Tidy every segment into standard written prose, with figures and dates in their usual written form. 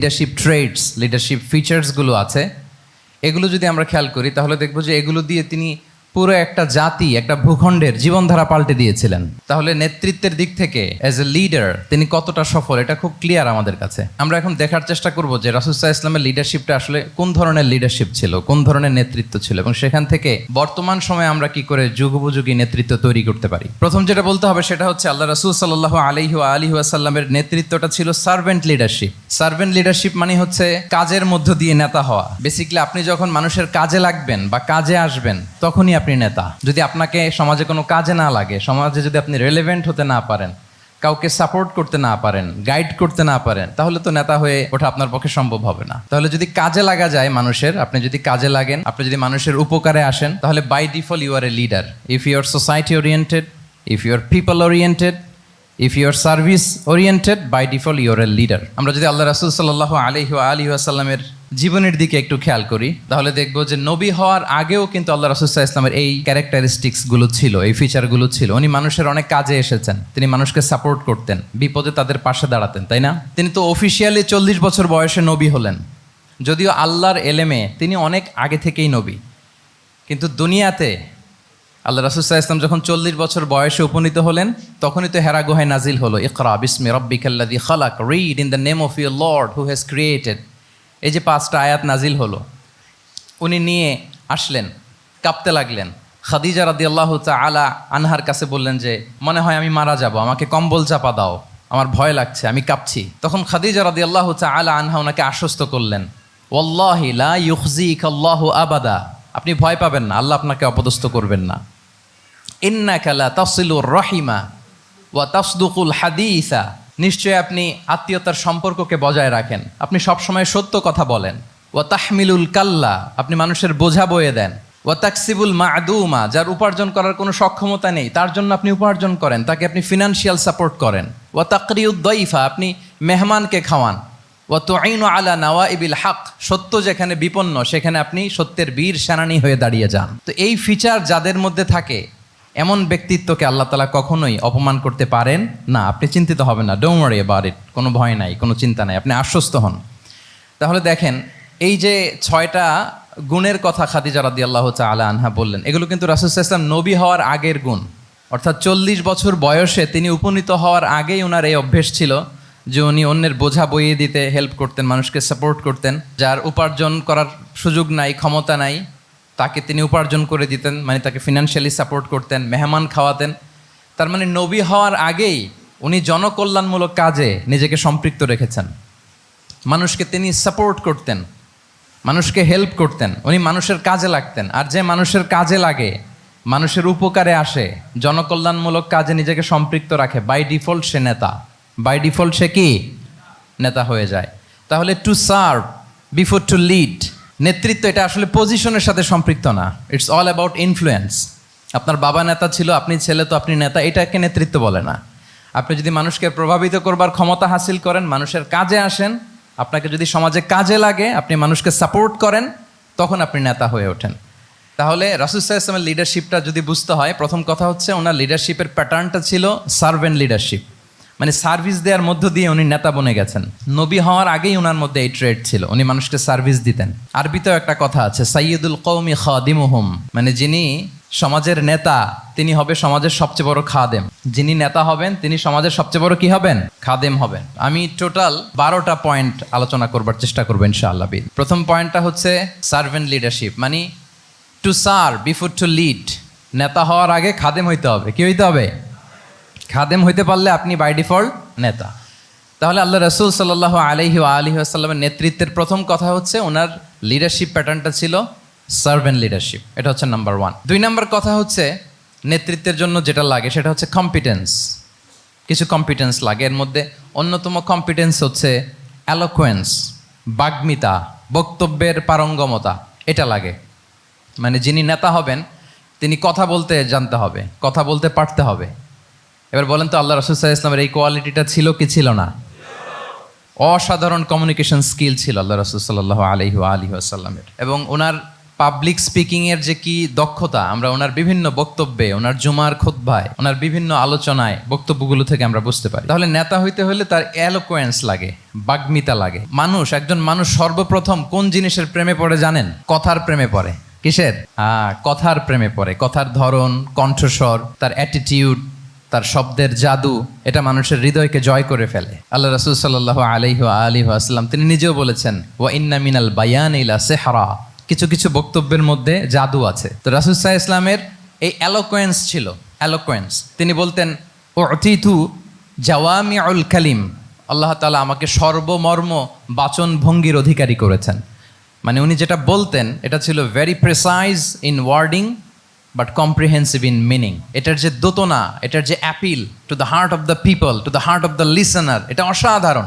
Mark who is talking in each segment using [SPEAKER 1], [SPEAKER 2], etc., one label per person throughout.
[SPEAKER 1] Leadership trades, leadership ফিচার্সগুলো আছে, এগুলো যদি আমরা খেয়াল করি তাহলে দেখব যে এগুলো দিয়ে তিনি পুরো একটা জাতি, একটা ভূখণ্ডের জীবনধারা পাল্টে দিয়েছিলেন। তাহলে নেতৃত্বের দিক থেকে অ্যাজ এ লিডার তিনি কতটা সফল এটা খুব ক্লিয়ার আমাদের কাছে। আমরা এখন দেখার চেষ্টা করব যে রাসূল সাল্লাল্লাহু আলাইহি ওয়াসাল্লামের লিডারশিপটা আসলে কোন ধরনের লিডারশিপ ছিল, কোন ধরনের নেতৃত্ব ছিল, এবং সেখান থেকে বর্তমান সময়ে আমরা কি করে যুগোপযোগী নেতৃত্ব তৈরি করতে পারি। প্রথম যেটা বলতে হবে সেটা হচ্ছে আল্লাহ রাসূল সাল্লাল্লাহু আলাইহি ওয়াসাল্লামের নেতৃত্বটা ছিল সার্ভেন্ট লিডারশিপ। সার্ভেন্ট লিডারশিপ মানে হচ্ছে কাজের মধ্য দিয়ে নেতা হওয়া। বেসিক্যালি আপনি যখন মানুষের কাজে লাগবেন বা কাজে আসবেন তখনই আপনি নেতা। যদি আপনাকে সমাজে কোনো কাজে না লাগে, সমাজে যদি আপনি রেলেভেন্ট হতে না পারেন, কাউকে সাপোর্ট করতে না পারেন, গাইড করতে না পারেন, তাহলে তো নেতা হয়ে ওঠা আপনার পক্ষে সম্ভব হবে না। তাহলে যদি কাজে লাগা যায় মানুষের, আপনি যদি কাজে লাগেন, আপনি যদি মানুষের উপকারে আসেন, তাহলে by default you are a leader. If you are society oriented, if you are people oriented, if you are service oriented, by default you are a leader. আমরা যদি আল্লাহ রাসূল সাল্লাল্লাহু আলাইহি ওয়াসাল্লামের জীবনের দিকে একটু খেয়াল করি তাহলে দেখব যে নবী হওয়ার আগেও কিন্তু আল্লাহ রাসূল সাল্লাল্লাহু আলাইহি ওয়াসাল্লামের এই ক্যারেক্টারিস্টিক্সগুলো ছিল, এই ফিচারগুলো ছিল। উনি মানুষের অনেক কাজে এসেছেন, তিনি মানুষকে সাপোর্ট করতেন, বিপদে তাদের পাশে দাঁড়াতেন, তাই না? তিনি তো অফিসিয়ালি 40 বছর বয়সে নবী হলেন, যদিও আল্লাহর এলেমে তিনি অনেক আগে থেকেই নবী। কিন্তু দুনিয়াতে আল্লাহ রাসূল সাল্লাল্লাহু আলাইহি ওয়াসাল্লাম যখন 40 বছর বয়সে উপনীত হলেন তখনই তো হেরা গুহায় নাজিল হলো, ইকরা বিসমি রাব্বিকাল্লাযী খালাক, read in the name of your Lord who has created. এই যে 5টা আয়াত নাজিল হলো, উনি নিয়ে আসলেন, কাঁপতে লাগলেন। খাদিজা রাদিয়াল্লাহু তাআলা আনহার কাছে বললেন যে মনে হয় আমি মারা যাব, আমাকে কম্বল চাপা দাও, আমার ভয় লাগছে, আমি কাঁপছি। তখন খাদিজা রাদিয়াল্লাহু তাআলা আনহা ওনাকে আশ্বস্ত করলেন, ওয়াল্লাহি লা ইউখজিকাল্লাহু আবাদা, আপনি ভয় পাবেন না, আল্লাহ আপনাকে অপদস্থ করবেন না। ইন্নাকা লা তাসিলুর রাহিমা ওয়া তাসদুকুল হাদিসা, নিশ্চয়ই আপনি আত্মীয়তার সম্পর্ককে বজায় রাখেন, আপনি সবসময় সত্য কথা বলেন। ওয়া তাহমিলুল কাল্লা, আপনি মানুষের বোঝা বয়ে দেন। ওয়া তাকসিবুল মা'দুমা, যার উপার্জন করার কোনো সক্ষমতা নেই তার জন্য আপনি উপার্জন করেন, তাকে আপনি ফিনান্সিয়াল সাপোর্ট করেন। ওয়া তাকরিউদ দাইফা, আপনি মেহমানকে খাওয়ান। ওয়া তুঈনু আলা নাওয়াইবিল হক, সত্য যেখানে বিপন্ন সেখানে আপনি সত্যের বীর সেনানী হয়ে দাঁড়িয়ে যান। তো এই ফিচার যাদের মধ্যে থাকে এমন ব্যক্তিত্বকে আল্লাহ তাআলা কখনোই অপমান করতে পারেন না। আপনি চিন্তিত হবেন না, ডোন্ট ওয়ারি অ্যাবাউট ইট, কোনো ভয় নাই, কোনো চিন্তা নাই, আপনি আশ্বস্ত হন। তাহলে দেখেন এই যে 6টা গুণের কথা খাদিজা রাদিয়াল্লাহু তাআলা আনহা বললেন, এগুলো কিন্তু রাসূল সাল্লাল্লাহু আলাইহি ওয়াসাল্লাম নবী হওয়ার আগের গুণ। অর্থাৎ 40 বছর বয়সে তিনি উপনীত হওয়ার আগেই ওনার এই অভ্যেস ছিল যে উনি অন্যের বোঝা বইয়ে দিতে হেল্প করতেন, মানুষকে সাপোর্ট করতেন। যার উপার্জন করার সুযোগ নাই, ক্ষমতা নাই, তাকে তিনি উপার্জন করে দিতেন, মানে তাকে ফিনান্সিয়ালি সাপোর্ট করতেন, মেহমান খাওয়াতেন। তার মানে নবী হওয়ার আগেই উনি জনকল্যাণমূলক কাজে নিজেকে সম্পৃক্ত রেখেছেন। মানুষকে তিনি সাপোর্ট করতেন, মানুষকে হেল্প করতেন, উনি মানুষের কাজে লাগতেন। আর যে মানুষের কাজে লাগে, মানুষের উপকারে আসে, জনকল্যাণমূলক কাজে নিজেকে সম্পৃক্ত রাখে, বাই ডিফল্ট সে নেতা, বাই ডিফল্ট সে কি নেতা হয়ে যায়। তাহলে to serve before to lead, নেতৃত্ব এটা আসলে পজিশনের সাথে সম্পৃক্ত না, ইটস অল অ্যাবাউট ইনফ্লুয়েন্স। আপনার বাবা নেতা ছিল, আপনি ছেলে, তো আপনি নেতা, এটাকে নেতৃত্ব বলে না। আপনি যদি মানুষকে প্রভাবিত করবার ক্ষমতা হাসিল করেন, মানুষের কাজে আসেন, আপনাকে যদি সমাজে কাজে লাগে, আপনি মানুষকে সাপোর্ট করেন, তখন আপনি নেতা হয়ে ওঠেন। তাহলে রাসূল সাল্লাল্লাহু আলাইহি ওয়াসাল্লামের লিডারশিপটা যদি বুঝতে হয়, প্রথম কথা হচ্ছে ওনার লিডারশিপের প্যাটার্নটা ছিল সার্ভেন্ট লিডারশিপ, মানে সার্ভিস দেওয়ার মধ্য দিয়ে উনি নেতা বনে গেছেন। নবী হওয়ার আগেই ওনার মধ্যে এই ট্রেড ছিল, উনি মানুষকে সার্ভিস দিতেন। আরবিতেও একটা কথা আছে, সাইয়্যিদুল কওমি খাদিমুহুম, মানে যিনি সমাজের নেতা তিনি হবে সমাজের সবচেয়ে বড় খাদেম। যিনি নেতা হবেন তিনি সমাজের সবচেয়ে বড় কি হবেন? খাদেম হবেন। আমি টোটাল 12টা পয়েন্ট আলোচনা করবার চেষ্টা করবো ইনশাআল্লাহ। প্রথম পয়েন্টটা হচ্ছে সার্ভেন্ট লিডারশিপ, মানে to serve before to lead. নেতা হওয়ার আগে খাদেম হইতে হবে। কি হইতে হবে? খাদেম হইতে পারলে আপনি বাই ডিফল্ট নেতা। তাহলে আল্লাহ রাসূল সাল্লাল্লাহু আলাইহি ওয়াসাল্লামের নেতৃত্বের প্রথম কথা হচ্ছে ওনার লিডারশিপ প্যাটার্নটা ছিল সার্ভেন্ট লিডারশিপ, এটা হচ্ছে নাম্বার 1। 2 নম্বর কথা হচ্ছে নেতৃত্বের জন্য যেটা লাগে সেটা হচ্ছে কম্পিটেন্স। কিছু কম্পিটেন্স লাগে, এর মধ্যে অন্যতম কম্পিটেন্স হচ্ছে অ্যালোকুয়েন্স, বাগ্মিতা, বক্তব্যের পারঙ্গমতা, এটা লাগে। মানে যিনি নেতা হবেন তিনি কথা বলতে জানতে হবে, কথা বলতে পারতে হবে। এবার বলেন তো আল্লাহ রাসূল সাল্লাল্লাহু আলাইহি ওয়াসাল্লামের এই কোয়ালিটিটা ছিল কি ছিল না? অসাধারণ কমিউনিকেশন স্কিল ছিল আল্লাহ রাসূল সাল্লাল্লাহু আলাইহি ওয়াসাল্লামের। এবং ওনার পাবলিক স্পিকিং এর যে কি দক্ষতা আমরা ওনার বিভিন্ন বক্তব্যে, ওনার জুমার খুতবায়, ওনার বিভিন্ন আলোচনায়, বক্তব্যগুলো থেকে আমরা বুঝতে পারি। তাহলে নেতা হইতে হলে তার এলোকোয়েন্স লাগে, বাগ্মিতা লাগে। একজন মানুষ সর্বপ্রথম কোন জিনিসের প্রেমে পড়ে জানেন? কথার প্রেমে পড়ে। কিসের? কথার প্রেমে পড়ে। কথার ধরন, কণ্ঠস্বর, তার অ্যাটিটিউড, তার শব্দের জাদু, এটা মানুষের হৃদয়কে জয় করে ফেলে। আল্লাহ রাসূল সাল্লাল্লাহু আলাইহি ওয়া আলিহি ওয়াসাল্লাম তিনি নিজেও বলেছেন, ওয়া ইন্না মিনাল বায়ানি লা সিহরা, কিছু কিছু বক্তব্যের মধ্যে জাদু আছে। তো রাসূল সাল্লাল্লাহু আলাইহি ওয়াসাল্লামের এই এলোকোয়েন্স ছিল, এলোকোয়েন্স। তিনি বলতেন, উতিতু জাওয়ামিউল কালিম, আল্লাহ তাআলা আমাকে সর্বমর্ম বাচন ভঙ্গির অধিকারী করেছেন। মানে উনি যেটা বলতেন এটা ছিল very precise in wording but comprehensive in meaning. এটার যে দোতনা, এটার যে appeal to the heart of the people, to the heart of the listener, এটা অসাধারণ,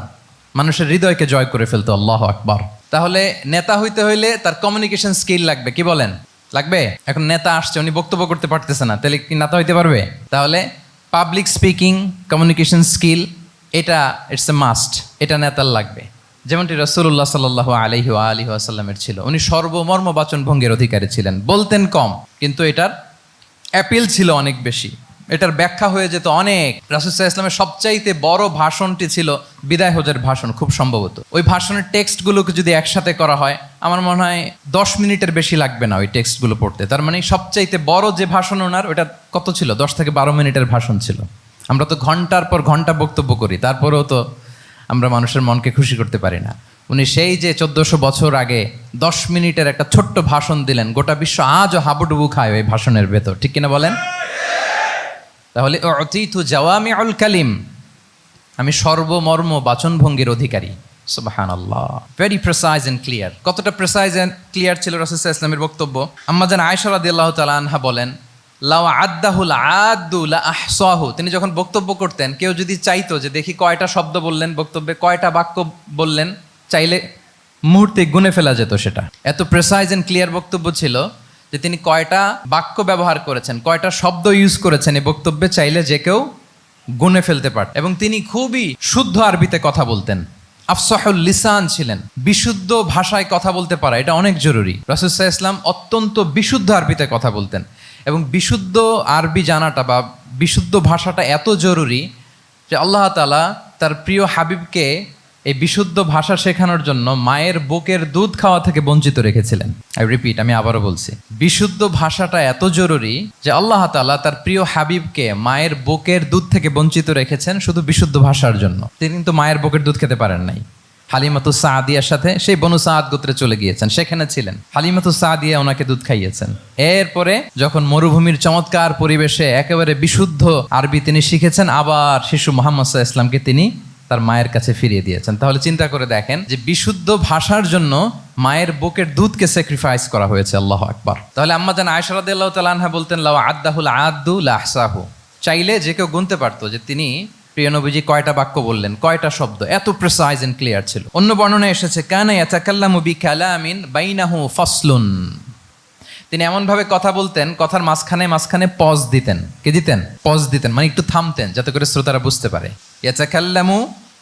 [SPEAKER 1] মানুষের হৃদয়কে জয় করে ফেলতো। আল্লাহু আকবার। তাহলে নেতা হইতে হইলে তার কমিউনিকেশন স্কিল লাগবে। কি বলেন? লাগবে। এখন নেতা আসছে, উনি বক্তব্য করতে পারতেছে না, তাহলে কি নেতা হইতে পারবে? তাহলে পাবলিক স্পিকিং, কমিউনিকেশন স্কিল, এটা ইটস এ মাস্ট, এটা নেতার লাগবে। যেমনটি রাসূলুল্লাহ সাল্লাল্লাহু আলাইহি ওয়া আলিহি ওয়াসাল্লামের ছিল। উনি সর্বমর্ম বাচন ভঙ্গির অধিকারী ছিলেন। বলতেন কম, কিন্তু এটার অ্যাপিল ছিল অনেক বেশি, এটার ব্যাখ্যা হয়ে যেত অনেক। রাসূল সাল্লাল্লাহু আলাইহি ওয়াসাল্লামের সবচাইতে বড় ভাষণটি ছিল বিদায় হজের ভাষণ, খুব সম্ভবত। ওই ভাষণের টেক্সটগুলোকে যদি একসাথে করা হয়, আমার মনে হয় 10 মিনিটের বেশি লাগবে না ওই টেক্সটগুলো পড়তে। তার মানে সবচাইতে বড় যে ভাষণ ওনার, ওটা কত ছিল? 10 থেকে 12 মিনিটের ভাষণ ছিল। আমরা তো ঘন্টার পর ঘন্টা বক্তব্য করি, তারপরেও তো আমরা মানুষের মনকে খুশি করতে পারি না। উনি সেই যে 1400 বছর আগে 10 মিনিটের একটা ছোট্ট ভাষণ দিলেন, গোটা বিশ্ব আজও হাবুডুবু খায় ওই ভাষণের ভেতর, ঠিক কিনা বলেন? তাহলে উতিতু জাওয়ামিউল কালিম, আমি সর্বমর্ম বাচনভঙ্গির অধিকারী। সুবহানাল্লাহ, ভেরি প্রেসাইজ এন্ড ক্লিয়ার। কতটা প্রেসাইজ এন্ড ক্লিয়ার ছিল রাসূল সাল্লাল্লাহু আলাইহি ওয়াসাল্লামের বক্তব্য? আম্মা জান আয়েশা রাদিয়াল্লাহু তাআলা আনহা বলেন, লাউ আদ্দাহুল আদ্দু লা আহসাহু, তিনি যখন বক্তব্য করতেন, কেউ যদি চাইতো যে দেখি কয়টা শব্দ বললেন বক্তব্যে, কয়টা বাক্য বললেন, চাইলে মুহূর্তে গুনে ফেলা যেত সেটা। এত প্রেসাইজ এন্ড ক্লিয়ার বক্তব্য ছিল যে তিনি কয়টা বাক্য ব্যবহার করেছেন, কয়টা শব্দ ইউজ করেছেন এই বক্তব্যে, চাইলে যে কেউ গুনে ফেলতে পারত। এবং তিনি খুবই শুদ্ধ আরবিতে কথা বলতেন, আফসাহুল লিসান ছিলেন। বিশুদ্ধ ভাষায় কথা বলতে পারা এটা অনেক জরুরি। রাসূল সাল্লাল্লাহু আলাইহি ওয়াসাল্লাম অত্যন্ত বিশুদ্ধ আরবিতে কথা বলতেন, এবং বিশুদ্ধ আরবি জানাটা বা বিশুদ্ধ ভাষাটা এত জরুরি যে আল্লাহ তাআলা তার প্রিয় হাবিবকে এই বিশুদ্ধ ভাষা শেখানোর জন্য মায়ের বুকের দুধ খাওয়া থেকে বঞ্চিত রেখেছিলেন। আমি আবারও বলছি, বিশুদ্ধ ভাষাটা এত জরুরি যে আল্লাহ তাআলা তার প্রিয় হাবিবকে মায়ের বুকের দুধ থেকে বঞ্চিত রেখেছেন শুধু বিশুদ্ধ ভাষার জন্য। তিনি কিন্তু মায়ের বুকের দুধ খেতে পারেন নাই। হালিমাতু সাদিয়ার সাথে সেই বনু সাদ গোত্রে চলে গিয়েছেন, সেখানে ছিলেন। হালিমাতু সাদিয়া ওনাকে দুধ খাইয়েছেন। এরপরে যখন মরুভূমির চমৎকার পরিবেশে একেবারে বিশুদ্ধ আরবি তিনি শিখেছেন, আবার শিশু মুহাম্মদ সাল্লাল্লাহু আলাইহি ওয়াসাল্লামকে তিনি তার মায়ের কাছে ফিরিয়ে দিয়েছেন। তাহলে চিন্তা করে দেখেন যে বিশুদ্ধ ভাষার জন্য মায়ের বুকের দুধকে স্যাক্রিফাইস করা হয়েছে। আল্লাহু আকবার। তাহলে আম্মা জান আয়েশা রাদিয়াল্লাহু তাআলা আনহা বলতেন, লাউ আদ্দাহুল আদ্দু লা আহসাহু, চাইলে যে কেউ গুনতে পারতো যে তিনি প্রিয় নবীজি কয়টা বাক্য বললেন, কয়টা শব্দ। এত প্রেসাইজ এন্ড ক্লিয়ার ছিল। অন্য বর্ণনায় এসেছে, কানা ইয়াতাকাল্লামু বিকালামিন বাইনাহু ফাসলুন, তিনি এমনভাবে কথা বলতেন, কথার মাঝখানে মাঝখানে পজ দিতেন। কে দিতেন? পজ দিতেন, মানে একটু থামতেন যাতে করে শ্রোতারা বুঝতে পারে। ইয়াতাকাল্লামু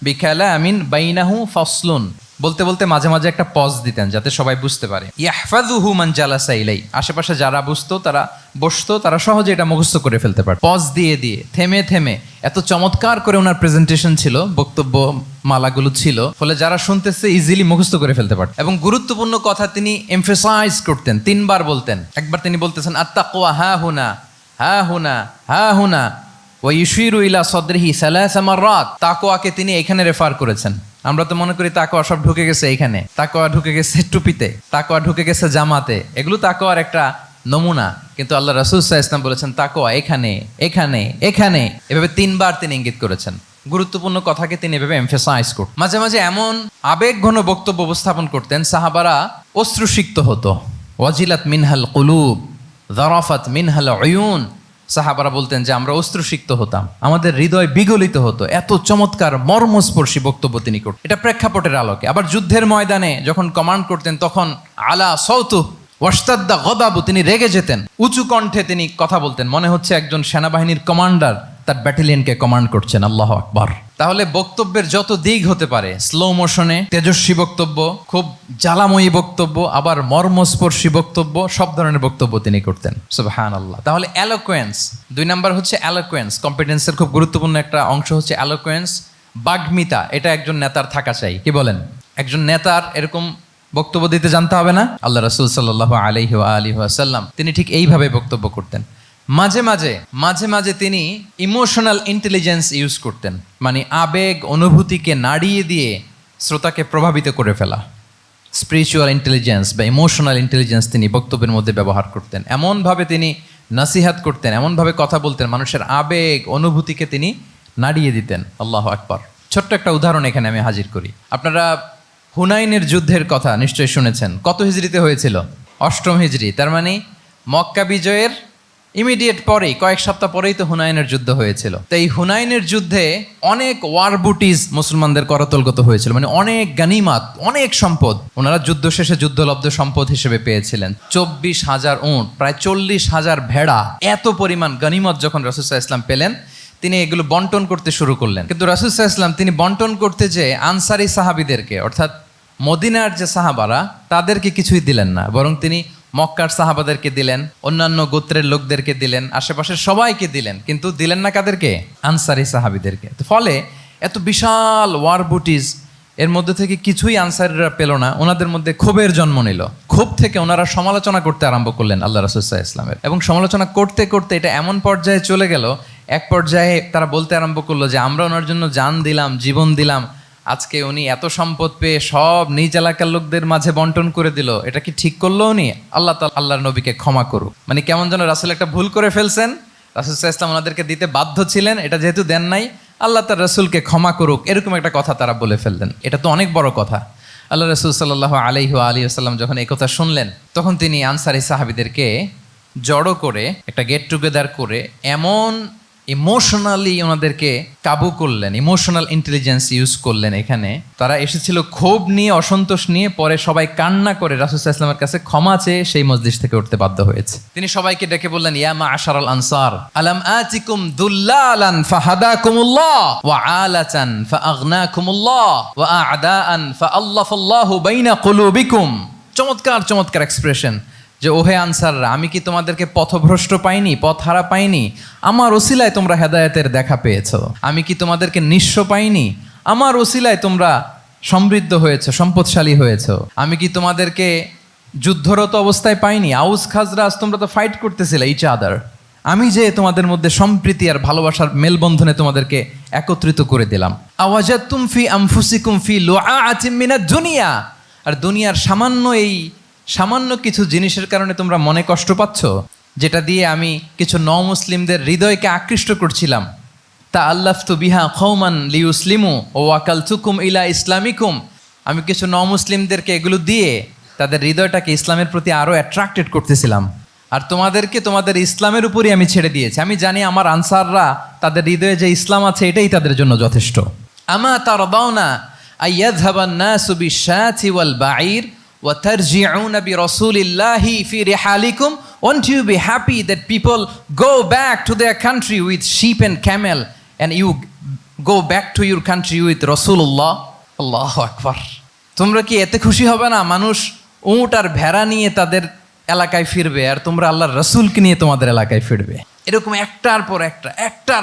[SPEAKER 1] বিকালামিন বাইনাহু ফাসলুন, বলতে বলতে মাঝে মাঝে একটা পজ দিতেন যাতে সবাই বুঝতে পারে। ইয়াহফাযুহু মান জালাসা ইলাই, আশেপাশে যারা বুঝতো, তারা বসতো, তারা সহজে এটা মুখস্থ করে ফেলতে পারে। পজ দিয়ে দিয়ে, থেমে থেমে, এত চমৎকার করে ওনার প্রেজেন্টেশন ছিল, বক্তব্য মালাগুলো ছিল, ফলে যারা শুনতেছে ইজিলি মুখস্থ করে ফেলতে পারত। এবং গুরুত্বপূর্ণ কথা তিনি এমফাসাইজ করতেন, 3 বার বলতেন। একবার তিনি বলতেছেন, আত্তাকওয়া হা হুনা হা হুনা হা হুনা ওয়া ইউশিরু ইলা সাদরিহি সালাসা মাররাত, তাকওয়াকে তিনি এখানে রেফার করেছেন। আমরা তো মনে করি তাকওয়া সব ঢুকে গেছে এইখানে, তাকওয়া ঢুকে গেছে টুপিতে, তাকওয়া ঢুকে গেছে জামাতে, এগুলো তাকওয়ার একটা নমুনা। কিন্তু আল্লাহ রাসূল সাল্লাল্লাহু আলাইহি ওয়াসাল্লাম বলেছেন তাকওয়া এখানে এখানে এখানে, এভাবে 3 বার তিনি ইঙ্গিত করেছেন। গুরুত্বপূর্ণ কথাকে তিনি এভাবে এমফাসাইজ করতেন। মাঝে মাঝে এমন আবেগঘন বক্তব্য উপস্থাপন করতেন, সাহাবারা অশ্রুসিক্ত হতো। ওয়াজিলাত মিনহাল কুলুব যারাফাত মিনহাল উয়ুন, সাহাবারা বলতেন যে আমরা অশ্রুসিক্ত হতাম, আমাদের হৃদয় বিগলিত হতো। এত চমৎকার মর্মস্পর্শী বক্তব্য তিনি করতেন। এটা প্রেক্ষাপটের আলোকে। আবার যুদ্ধের ময়দানে যখন কমান্ড করতেন, তখন আলা সাউতু ওয়াশতাদ্দা গদাবু, তিনি রেগে যেতেন, উঁচু কণ্ঠে তিনি কথা বলতেন, মনে হচ্ছে একজন সেনাবাহিনীর কমান্ডার তার ব্যাটালিয়নকে কমান্ড করছেন। আল্লাহু আকবার। তাহলে বক্তব্যের যত দিক হতে পারে, স্লো মোশনে তেজস্বী বক্তব্য, খুব জ্বালাময়ী বক্তব্য, আবার মর্মস্পর্শী বক্তব্য, সব ধরনের বক্তব্য তিনি করতেন। সুবহানাল্লাহ। তাহলে অ্যালোকোয়েন্স, 2 নাম্বার হচ্ছে অ্যালোকোয়েন্স। কম্পিটেন্সের খুব গুরুত্বপূর্ণ একটা অংশ হচ্ছে অ্যালোকোয়েন্স, বাগ্মিতা। এটা একজন নেতার থাকা চাই। কি বলেন? একজন নেতার এরকম বক্তব্য দিতে জানতে হবে না? আল্লাহ রাসূল সাল্লাল্লাহু আলাইহি ওয়া আলিহি ওয়াসাল্লাম তিনি ঠিক এইভাবে বক্তব্য করতেন। মাঝে মাঝে তিনি ইমোশনাল ইন্টেলিজেন্স ইউজ করতেন, মানে আবেগ অনুভূতিকে নাড়িয়ে দিয়ে শ্রোতাকে প্রভাবিত করে ফেলা। স্পিরিচুয়াল ইন্টেলিজেন্স বা ইমোশনাল ইন্টেলিজেন্স তিনি বক্তব্যের মধ্যে ব্যবহার করতেন। এমনভাবে তিনি নাসিহাত করতেন, এমনভাবে কথা বলতেন, মানুষের আবেগ অনুভূতিকে তিনি নাড়িয়ে দিতেন। আল্লাহু আকবার। ছোট্ট একটা উদাহরণ এখানে আমি হাজির করি। আপনারা হুনাইনের যুদ্ধের কথা নিশ্চয়ই শুনেছেন। কত হিজরিতে হয়েছিল? 8ম হিজরি। তার মানে মক্কা বিজয়ের ইমিডিয়েট পরেই, কয়েক সপ্তাহ পরেই তো হুনাইনের যুদ্ধ হয়েছিল। তো এই হুনাইনের যুদ্ধে অনেক ওয়ার বুটিজ মুসলমানদের করতলগত হয়েছিল, মানে অনেক গানিমাত, অনেক সম্পদ ওনারা যুদ্ধ শেষে যুদ্ধলব্ধ সম্পদ হিসেবে পেয়েছিলেন। 24,000 উট, প্রায় 40,000 ভেড়া, এত পরিমাণ গানিমত যখন রাসূল সাল্লাল্লাহু আলাইহি ওয়াসাল্লাম পেলেন, তিনি এগুলো বন্টন করতে শুরু করলেন। কিন্তু রাসূল সাল্লাল্লাহু আলাইহি ওয়াসাল্লাম তিনি বন্টন করতে যে আনসারি সাহাবীদেরকে, অর্থাৎ মদিনার যে সাহাবারা, তাদেরকে কিছুই দিলেন না, বরং তিনি মক্কার সাহাবাদেরকে দিলেন, অন্যান্য গোত্রের লোকদেরকে দিলেন, আশেপাশের সবাইকে দিলেন, কিন্তু দিলেন না কাদেরকে? আনসারি সাহাবীদেরকে। তো ফলে এত বিশাল ওয়ার বুটিজ, এর মধ্যে থেকে কিছুই আনসারিরা পেল না। ওনাদের মধ্যে ক্ষোভের জন্ম নিল। ক্ষোভ থেকে ওনারা সমালোচনা করতে আরম্ভ করলেন আল্লাহ রাসূল সাল্লাল্লাহু আলাইহি ওয়াসাল্লামের। এবং সমালোচনা করতে করতে এটা এমন পর্যায়ে চলে গেল, এক পর্যায়ে তারা বলতে আরম্ভ করলো যে আমরা ওনার জন্য জান দিলাম, জীবন দিলাম, আজকে উনি এত সম্পদ পেয়ে সব নিজ এলাকার লোকদের মাঝে বন্টন করে দিল, এটা কি ঠিক করলো উনি? আল্লাহর নবীকে ক্ষমা করুক। মানে কেমন যেন রাসূল একটা ভুল করে ফেলছেন, রাসূল সাল্লাল্লাহু আলাইহি ওয়াসাল্লাম ওনাদেরকে দিতে বাধ্য ছিলেন, এটা যেহেতু দেন নাই, আল্লাহ তার রাসূলকে ক্ষমা করুক, এরকম একটা কথা তারা বলে ফেললেন। এটা তো অনেক বড় কথা। আল্লাহ রাসূল সাল্লাল্লাহু আলাইহি ওয়া আলিহি ওয়াসাল্লাম যখন এই কথা শুনলেন, তখন তিনি আনসারি সাহাবীদেরকে জড়ো করে একটা গেট টুগেদার করে এমন ইমোশনালি ওনাদেরকে কাবু করলেন, ইমোশনাল ইন্টেলিজেন্স ইউজ করলেন। এখানে তারা এসেছিল ক্ষোভ নিয়ে, অসন্তোষ নিয়ে, পরে সবাই কান্না করে রাসূল সাল্লাল্লাহু আলাইহি ওয়াসাল্লামের কাছে ক্ষমা চেয়ে সেই মজলিস থেকে উঠতে বাধ্য হয়েছে। তিনি সবাইকে ডেকে বললেন, ইয়া মা'আশারাল আনসার আলাম আতিকুম দুল্লালান ফাহাদাকুমুল্লাহ ওয়া আলাতান ফাআগনাকুমুল্লাহ ওয়া আ'দাআন ফাআল্লাফাল্লাহু বাইনা কুলুবিকুম। চমৎকার এক্সপ্রেশন, যে ওহে আনসাররা, আমি কি তোমাদেরকে পথভ্রষ্ট পাইনি, পথহারা পাইনি? আমার ওসিলায় তোমরা হেদায়েতের দেখা পেয়েছো। আমি কি তোমাদেরকে নিঃস্ব পাইনি? আমার ওসিলায় তোমরা সমৃদ্ধ হয়েছে, সম্পদশালী হয়েছো। আমি কি তোমাদেরকে যুদ্ধরত অবস্থায় পাইনি? আউস খাজরাজ তোমরা তো ফাইট করতেছিলে ইচ আদার। আমি যে তোমাদের মধ্যে সম্প্রীতি আর ভালোবাসার মেলবন্ধনে তোমাদেরকে একত্রিত করে দিলাম। আওয়াজাতুম ফি আনফুসিকুম ফি লুআআতিম মিনাদ দুনিয়া। আর দুনিয়ার সামান্য কিছু জিনিসের কারণে তোমরা মনে কষ্ট পাচ্ছ, যেটা দিয়ে আমি কিছু মুসলিমদের হৃদয়কে আকৃষ্ট করছিলাম। তা আল্লাফতু বিহা কওমান লিউসলিমু ওয়া ওয়াকালতুকুম ইলা ইসলামিকুম। আমি কিছু মুসলিমদেরকে এগুলো দিয়ে তাদের হৃদয়টাকে ইসলামের প্রতি আরো অ্যাট্রাক্টেড করতেছিলাম, আর তোমাদেরকে তোমাদের ইসলামের উপরই আমি ছেড়ে দিয়েছি। আমি জানি আমার আনসাররা, তাদের হৃদয়ে যে ইসলাম আছে এটাই তাদের জন্য যথেষ্ট। আমা তারদাউনা আইয়াযহাবান নাসু বিশ-শাতি ওয়াল বাঈর ওয়া তারজিউনা বিরাসূলিল্লাহি ফি রিহালিকুম। Won't you be happy that people go back to their country with sheep and camel, and you go back to your country with Rasulullah? Allahu Akbar. তোমরা কি এতে খুশি হবে না? মানুষ উট আর ভেড়া নিয়ে তাদের এলাকায় ফিরবে, আর তোমরা আল্লাহর রাসূলকে নিয়ে তোমাদের এলাকায় ফিরবে। এরকম একটার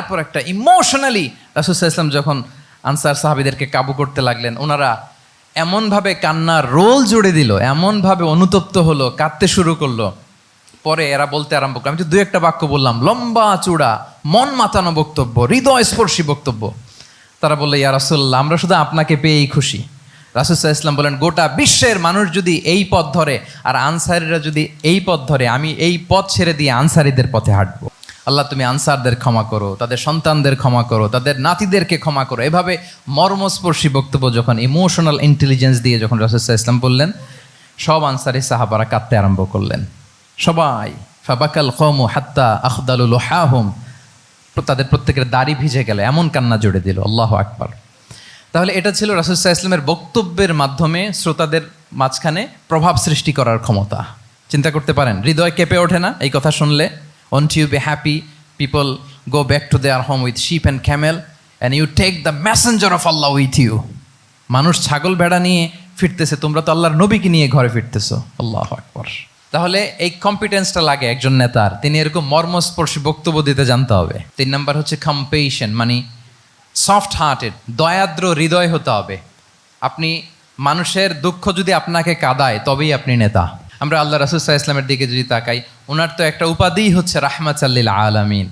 [SPEAKER 1] পর একটা ইমোশনালি রাসূল সাল্লাল্লাহু আলাইহি ওয়াসাল্লাম যখন আনসার সাহাবীদেরকে কাবু করতে লাগলেন, ওনারা এমনভাবে কান্নার রোল জুড়ে দিল, এমনভাবে অনুতপ্ত হলো, কাঁদতে শুরু করলো। পরে এরা বলতে আরম্ভ করলো, আমি তো 2-1 বাক্য বললাম, লম্বা চূড়া মন মাতানো বক্তব্য, হৃদয়স্পর্শী বক্তব্য। তারা বললো, ইয়া রাসূলুল্লাহ, আমরা শুধু আপনাকে পেয়েই খুশি। রাসূল সাল্লাল্লাহু আলাইহি ওয়াসাল্লাম বলেন, গোটা বিশ্বের মানুষ যদি এই পথ ধরে আর আনসারীরা যদি এই পথ ধরে, আমি এই পথ ছেড়ে দিয়ে আনসারীদের পথে হাঁটবো। আল্লাহ তুমি আনসারদের ক্ষমা করো, তাদের সন্তানদের ক্ষমা করো, তাদের নাতিদেরকে ক্ষমা করো। এভাবে মর্মস্পর্শী বক্তব্য যখন ইমোশনাল ইন্টেলিজেন্স দিয়ে যখন রাসূল সাল্লাল্লাহু আলাইহি ওয়াসাল্লাম বললেন, সব আনসারী সাহাবারা কাঁদতে আরম্ভ করলেন। সবাই ফাবাকাল কওমু হাত্তা আখদালু লুহাহুম, তাদের প্রত্যেকের দাড়ি ভিজে গেল, এমন কান্না জুড়ে দিল। আল্লাহু আকবার। তাহলে এটা ছিল রাসূল সাল্লাল্লাহু আলাইহি ওয়াসাল্লামের বক্তব্যের মাধ্যমে শ্রোতাদের মাঝখানে প্রভাব সৃষ্টি করার ক্ষমতা। চিন্তা করতে পারেন, হৃদয় কেঁপে ওঠে না এই কথা শুনলে? Won't you be happy people go back to their home with sheep and camel? and you take the messenger of Allah with you. মানুষ ছাগল ভেড়া নিয়ে ফিরতেছে, তোমরা তো আল্লাহর নবীকে নিয়ে ঘরে ফিরতেছো। আল্লাহু আকবার। তাহলে এই কম্পিটেন্সটা লাগে একজন নেতার, তিনি এরকম মর্মস্পর্শী বক্তব্য দিতে জানতে হবে। 3 নাম্বার হচ্ছে কম্পেশন, মানে সফট হার্টেড, দয়াদ্র হৃদয় হতে হবে। আপনি মানুষের দুঃখ যদি আপনাকে কাঁদায় তবেই আপনি নেতা। আমরা আল্লাহ রাসূল সাল্লাল্লাহু আলাইহি ওয়াসাল্লামের দিকে যদি তাকাই, ওনার তো একটা উপাধিই হচ্ছে রাহমাতাল লিল আলামিন।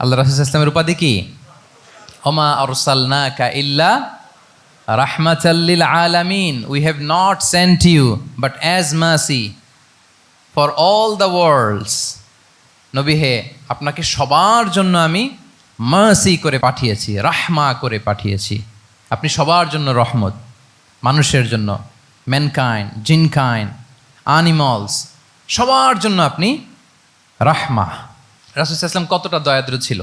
[SPEAKER 1] আল্লাহ রাসূল সাল্লাল্লাহু আলাইহি ওয়াসাল্লামের উপাধি কি? ওমা আরসালনাকা ইল্লা রাহমাতাল লিল আলামিন, we have not sent you but as mercy for all the worlds. নবী হে, আপনাকে সবার জন্য আমি মার্সি করে পাঠিয়েছি, রাহমা করে পাঠিয়েছি। আপনি সবার জন্য রহমত, মানুষের জন্য, ম্যানকাইন্ড, জিনকাইন্ড, অ্যানিমালস, সবার জন্য আপনি রাহমা। রাসূল সাল্লাল্লাহু আলাইহি ওয়াসাল্লাম কতটা দয়াদ্র ছিল।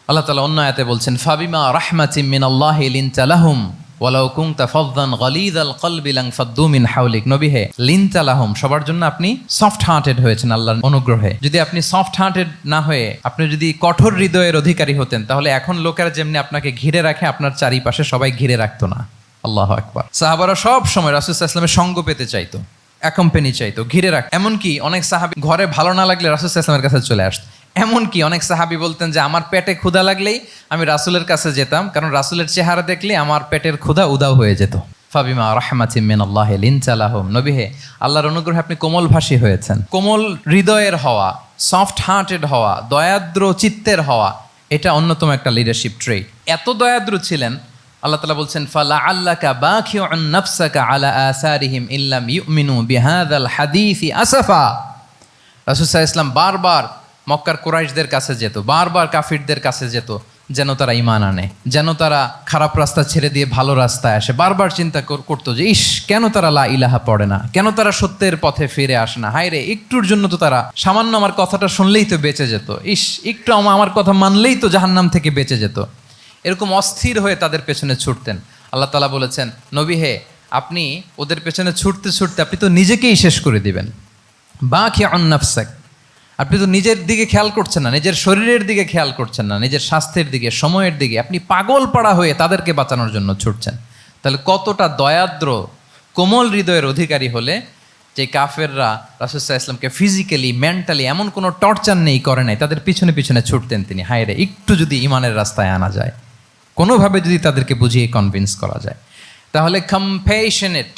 [SPEAKER 1] আল্লাহ তাআলা অন্য আয়াতে বলছেন, ফাবিমা রাহমাতিম মিনাল্লাহি লিনতা লাহুম ওয়ালাউ কুনতা ফাযযান গালিযাল কলবি লানফাদ্দু মিন হাওলিক। নবী হে, লিনতা লাহুম, সবার জন্য আপনি সফট হার্টেড হয়েছেন আল্লাহর অনুগ্রহে। যদি আপনি সফট হার্টেড না হয়ে আপনি যদি কঠোর হৃদয়ের অধিকারী হতেন, তাহলে এখন লোকেরা যেমনি আপনাকে ঘিরে রাখে, আপনার চারিপাশে সবাই ঘিরে রাখতো না। আল্লাহু আকবার। সাহাবারা সব সময় রাসূল সাল্লাল্লাহু আলাইহি ওয়াসাল্লামের সঙ্গ পেতে চাইতো, অ্যাকম্পানি চাইতো, ঘিরে রাখ। এমনকি অনেক সাহাবী ঘরে ভালো না লাগলে রাসূল সাল্লাল্লাহু আলাইহি ওয়াসাল্লামের কাছে চলে আসতো। এমনকি অনেক সাহাবী বলতেন যে আমার পেটে ক্ষুধা লাগলেই আমি রাসূলের কাছে যেতাম, কারণ রাসূলের চেহারা দেখলে আমার পেটের ক্ষুধা উধাও হয়ে যেত। ফাবিমা রাহমাতিম মিনাল্লাহি লিনতা লাহুম। নবী হে, আল্লাহর অনুগ্রহে আপনি কোমলভাষী হয়েছেন। কোমল হৃদয়ের হওয়া, সফট হার্টেড হওয়া, দয়াদ্র চিত্তের হওয়া, এটা অন্যতম একটা লিডারশিপ ট্রেট। এত দয়াদ্র ছিলেন, আল্লাহ তাআলা বলছেন, ফালাআল্লাকা বাখিউন নাফসাকা আলা আসারিহিম ইল্লাম ইউমিনু বিহাযাল হাদীসি আসাফা। রাসূল সাল্লাল্লাহু আলাইহি ওয়াসাল্লাম বারবার মক্কার কুরাইশদের কাছে যেত, বারবার কাফিরদের কাছে যেত, যেন তারা ঈমান আনে, যেন তারা খারাপ রাস্তা ছেড়ে দিয়ে ভালো রাস্তায় আসে। বারবার চিন্তা করতো যে ইস, কেন তারা লা ইলাহা পড়ে না, কেন তারা সত্যের পথে ফিরে আসে না। হায় রে, একটুর জন্য তো তারা সামান্য আমার কথাটা শুনলেই তো বেঁচে যেত, ইস একটু আমার কথা মানলেই তো জাহান্নাম থেকে বেঁচে যেত। এরকম অস্থির হয়ে তাদের পেছনে ছুটতেন। আল্লাহ তাআলা বলেছেন, নবী হে, আপনি ওদের পেছনে ছুটতে ছুটতে আপনি তো নিজেকেই শেষ করে দিবেন। বাখিউন নাফসাক, আপনি তো নিজের দিকে খেয়াল করছেন না, নিজের শরীরের দিকে খেয়াল করছেন না, নিজের স্বাস্থ্যের দিকে, সময়ের দিকে, আপনি পাগল পাড়া হয়ে তাদেরকে বাঁচানোর জন্য ছুটছেন। তাহলে কতটা দয়াদ্র কোমল হৃদয়ের অধিকারী হলে যে কাফেররা রাসূল সাল্লাল্লাহু আলাইহি ওয়াসাল্লামকে ফিজিক্যালি, মেন্টালি এমন কোনো টর্চার নেই, করে নাই, তাদের পিছনে পিছনে ছুটতেন তিনি। হায় রে, একটু যদি ইমানের রাস্তায় আনা যায়, কোনোভাবে যদি তাদেরকে বুঝিয়ে কনভিন্স করা যায়, তাহলে কম্প্যাশনেট,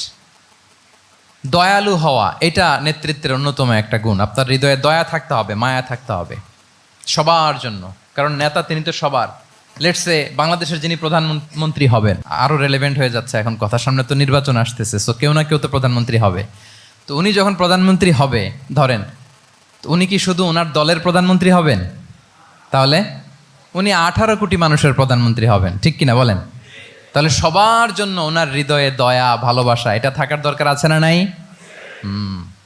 [SPEAKER 1] দয়ালু হওয়া, এটা নেতৃত্বের অন্যতম একটা গুণ। আপনার হৃদয়ে দয়া থাকতে হবে, মায়া থাকতে হবে সবার জন্য, কারণ নেতা তিনি তো সবার। লেটসে বাংলাদেশের যিনি প্রধানমন্ত্রী হবেন, আরও রেলেভেন্ট হয়ে যাচ্ছে এখন কথা, সামনে তো নির্বাচন আসতেছে, সো কেউ না কেউ তো প্রধানমন্ত্রী হবে। তো উনি যখন প্রধানমন্ত্রী হবে ধরেন, তো উনি কি শুধু ওনার দলের প্রধানমন্ত্রী হবেন? তাহলে উনি 18 কোটি মানুষের প্রধানমন্ত্রী হবেন, ঠিক কিনা বলেন? তাহলে সবার জন্য ওনার হৃদয়ে দয়া, ভালোবাসা, এটা থাকার দরকার আছে না নাই?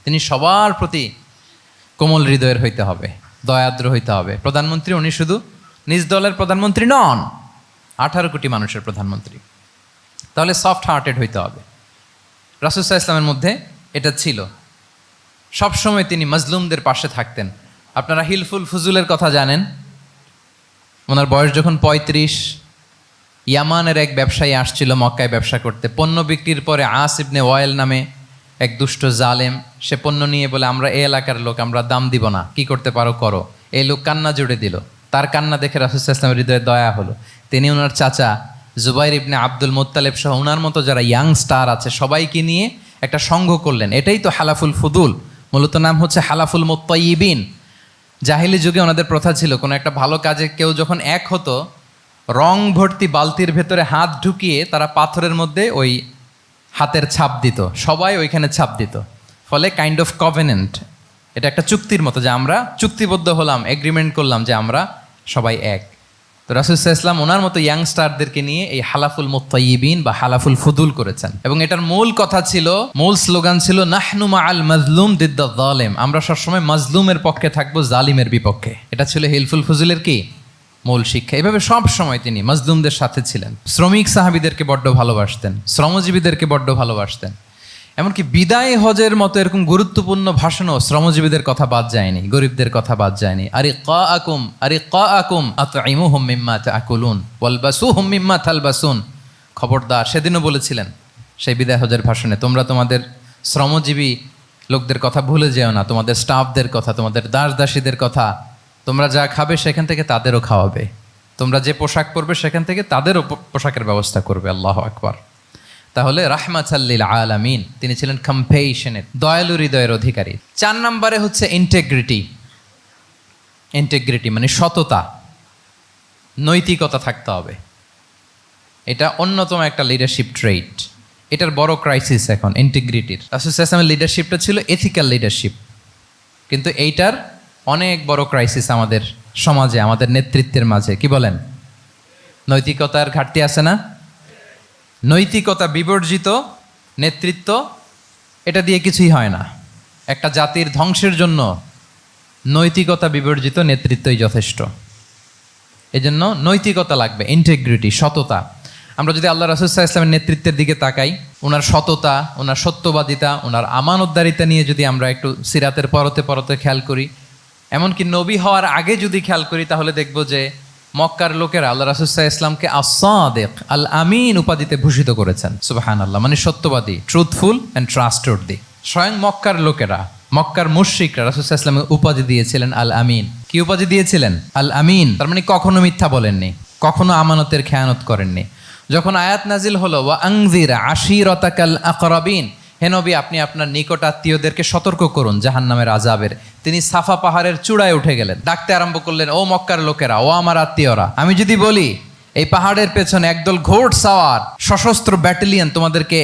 [SPEAKER 1] তিনি সবার প্রতি কোমল হৃদয়ের হইতে হবে, দয়াদ্র হইতে হবে। প্রধানমন্ত্রী উনি শুধু নিজ দলের প্রধানমন্ত্রী নন, 18 কোটি মানুষের প্রধানমন্ত্রী। তাহলে সফট হার্টেড হইতে হবে। রাসূল সাল্লাল্লাহু আলাইহি ওয়াসাল্লামের মধ্যে এটা ছিল। সবসময় তিনি মাজলুমদের পাশে থাকতেন। আপনারা হিলফুল ফুজুলের কথা জানেন। ওনার বয়স যখন 35, ইয়ামানের এক ব্যবসায়ী আসছিল মক্কায় ব্যবসা করতে। পণ্য বিক্রির পরে আস ইবনে ওয়াইল নামে এক দুষ্ট জালেম, সে পণ্য নিয়ে বলে, আমরা এই এলাকার লোক, আমরা দাম দিব না, কি করতে পারো করো। এই লোক কান্না জুড়ে দিল। তার কান্না দেখে রাসূল সাল্লাল্লাহু আলাইহি ওয়াসাল্লামের হৃদয়ে দয়া হলো। তিনি ওনার চাচা জুবাইর ইবনে আব্দুল মুত্তালিব সহ ওনার মতো যারা ইয়াং স্টার আছে সবাইকে নিয়ে একটা সংঘ করলেন। এটাই তো হালাফুল ফুদুল, মূলত নাম হচ্ছে হালাফুল মুত্তাইয়িবিন। জাহিলি যুগে ওনাদের প্রথা ছিল, কোনো একটা ভালো কাজে কেউ যখন এক হতো, রং ভর্তি বালতির ভেতরে হাত ঢুকিয়ে তারা পাথরের মধ্যে ওই হাতের ছাপ দিত, সবাই ওইখানে ছাপ দিত। ফলে কাইন্ড অফ কভেনেন্ট, এটা একটা চুক্তির মতো, যে আমরা চুক্তিবদ্ধ হলাম, এগ্রিমেন্ট করলাম যে আমরা সবাই এক। তো রাসূল সাল্লাল্লাহু আলাইহি ওয়াসাল্লাম ওনার মতো ইয়াংস্টারদেরকে নিয়ে এই হালাফুল মুত্তাইয়িবিন বা হালাফুল ফুদুল করেছেন। এবং এটার মূল কথা ছিল, মূল স্লোগান ছিল, নাহনু মাআল মাজলুম দিদ্দা যালিম, আমরা সবসময় মাজলুমের পক্ষে থাকবো, জালিমের বিপক্ষে। এটা ছিল হিলফুল ফুজুলের কি মূল শিক্ষা। এইভাবে সব সময় তিনি মাজলুমদের সাথে ছিলেন। শ্রমিক সাহাবীদেরকে বড্ড ভালোবাসতেন, শ্রমজীবীদেরকে বড্ড ভালোবাসতেন। এমনকি বিদায় হজের মতো এরকম গুরুত্বপূর্ণ ভাষণও শ্রমজীবীদের কথা বাদ যায়নি, গরিবদের কথা বাদ যায়নি। আরে কা আকুম আতইমুহুম মিম্মা তাকুলুন ওয়ালবাসুহুম মিম্মা তালবাসুন। খবরদার, সেদিনও বলেছিলেন সেই বিদায় হজের ভাষণে, তোমরা তোমাদের শ্রমজীবী লোকদের কথা ভুলে যেও না, তোমাদের স্টাফদের কথা, তোমাদের দাস দাসীদের কথা। তোমরা যা খাবে সেখান থেকে তাদেরও খাওয়াবে, তোমরা যে পোশাক পরবে সেখান থেকে তাদেরও পোশাকের ব্যবস্থা করবে। আল্লাহু আকবার। তাহলে রাহমাতাল্লিল আলামিন, তিনি ছিলেন কম্পেশনের, দয়ালু হৃদয়ের অধিকারী। 4 নম্বরে হচ্ছে ইন্টেগ্রিটি। ইন্টেগ্রিটি মানে সততা, নৈতিকতা থাকতে হবে। এটা অন্যতম একটা লিডারশিপ ট্রেইট। এটার বড় ক্রাইসিস এখন ইন্টিগ্রিটির। রাসূল সাল্লাল্লাহু আলাইহি ওয়াসাল্লামের লিডারশিপটা ছিল এথিক্যাল লিডারশিপ, কিন্তু এইটার অনেক বড় ক্রাইসিস আমাদের সমাজে, আমাদের নেতৃত্বের মাঝে। কি বলেন? নৈতিকতার ঘাটতি আছে না? নৈতিকতা বিবর্জিত নেতৃত্ব, এটা দিয়ে কিছুই হয় না। একটা জাতির ধ্বংসের জন্য নৈতিকতা বিবর্জিত নেতৃত্বই যথেষ্ট। এজন্য নৈতিকতা লাগবে, ইন্টিগ্রিটি, সততা। আমরা যদি আল্লাহ রাসূল সাল্লাল্লাহু আলাইহি ওয়াসাল্লামের নেতৃত্বের দিকে তাকাই, ওনার সততা, ওনার সত্যবাদিতা, ওনার আমানতদারিতা নিয়ে যদি আমরা একটু সিরাতের পরতে পরতে খেয়াল করি, এমনকি নবী হওয়ার আগে যদি খেয়াল করি, তাহলে দেখব যে মক্কার লোকেরা আল্লাহ রাসূল সাল্লাল্লাহু আলাইহি ওয়াসাল্লামকে আস-সাদিক, আল আমিন উপাধিতে ভূষিত করেছেন। সুবহানাল্লাহ, মানে সত্যবাদী, ট্রুথফুল অ্যান্ড ট্রাস্টওয়ার্দি। স্বয়ং মক্কার লোকেরা, মক্কার মুশরিকরা রাসূল সাল্লাল্লাহু আলাইহি ওয়াসাল্লামকে উপাধি দিয়েছিলেন আল আমিন। কি উপাধি দিয়েছিলেন? আল আমিন। তার মানে কখনো মিথ্যা বলেননি, কখনো আমানতের খেয়ানত করেননি। যখন আয়াত নাজিল হলো ওয়া আনজির আশিরাতাকাল আকরাবিন, হে নবী আপনি আপনার নিকট আত্মীয়দেরকে সতর্ক করুন জাহান্নামের আযাবের, তিনি সাফা পাহাড়ের চূড়ায় উঠে গেলেন, ডাকতে আরম্ভ করলেন, ও মক্কার লোকেরা, ও আমার আত্মীয়রা, আমি যদি বলি এই পাহাড়ের পেছনে একদল ঘোড় সাওয়ার সশস্ত্র ব্যাটালিয়ন তোমাদেরকে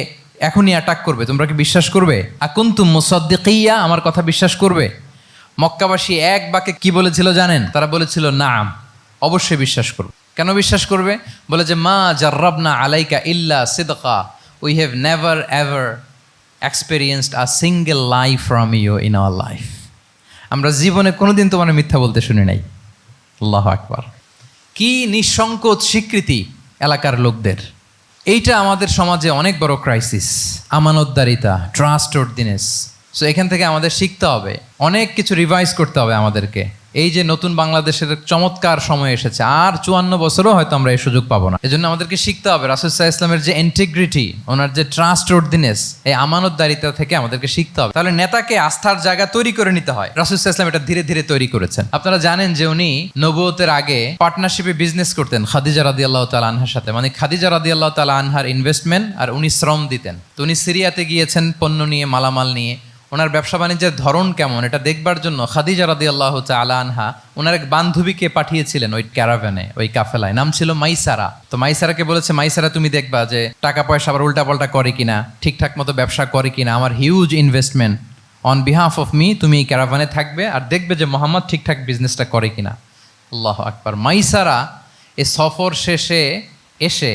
[SPEAKER 1] এখনই অ্যাটাক করবে, তোমরা কি বিশ্বাস করবে? আকুনতুম মুসাদ্দিকিয়া, আমার কথা বিশ্বাস করবে? মক্কাবাসী এক বাক্যে কি বলেছিল জানেন? তারা বলেছিল নাম, অবশ্যই বিশ্বাস করবে। কেন বিশ্বাস করবে? বলে যে মা জাররাবনা আলাইকা ইল্লা সিদকা, we have never ever experienced a single lie from you in our life. আমরা জীবনে কোনোদিন তোমার মিথ্যা বলতে শুনি নাই। আল্লাহু আকবার। কি নিঃসংকোচ স্বীকৃতি এলাকার লোকদের। এইটা আমাদের সমাজে অনেক বড় ক্রাইসিস, আমানতদারিতা, ট্রাস্টওয়ার্দিনেস। সো এখান থেকে আমাদের শিখতে হবে, অনেক কিছু রিভাইজ করতে হবে আমাদেরকে। এই যে নতুন বাংলাদেশের চমৎকার সময় এসেছে, আর 54 বছরও হয়তো আমরা এই সুযোগ পাবো না। এজন্য আমাদেরকে শিখতে হবে রাসূল সাল্লাল্লাহু আলাইহি ওয়াসাল্লামের যে ইন্টিগ্রিটি, ওনার যে ট্রাস্টওয়ার্দিনেস, এই আমানতদারিতা থেকে আমাদেরকে শিখতে হবে। তাহলে নেতাকে আস্থার জায়গা তৈরি করে নিতে হয়। রাসূল সাল্লাল্লাহু আলাইহি ওয়াসাল্লাম এটা ধীরে ধীরে তৈরি করেছেন। আপনারা জানেন যে উনি নবুয়তের আগে পার্টনারশিপে বিজনেস করতেন খাদিজা রাদিয়াল্লাহু তাআলা আনহার সাথে, মানে খাদিজা রাদিয়াল্লাহু তাআলা আনহার ইনভেস্টমেন্ট আর উনি শ্রম দিতেন। তো উনি সিরিয়াতে গিয়েছেন পণ্য নিয়ে, মালামাল নিয়ে। ওনার ব্যবসা বাণিজ্যের ধরন কেমন এটা দেখবার জন্য খাদিজা রাদিয়াল্লাহু তাআলা আনহা ওনার এক বান্ধবীকে পাঠিয়েছিলেন ওই ক্যারাভ্যানে, ওই কাফেলায়। নাম ছিল মাইসারা। তো মাইসারাকে বলেছে, মাইসারা তুমি দেখবা যে টাকা পয়সা আবার উল্টাপাল্টা করে কিনা, ঠিকঠাক মতো ব্যবসা করে কিনা, আমার huge investment, on behalf of me তুমি এই ক্যারাভ্যানে থাকবে আর দেখবে যে মোহাম্মদ ঠিকঠাক বিজনেসটা করে কিনা। আল্লাহু আকবার। মাইসারা এই সফর শেষে এসে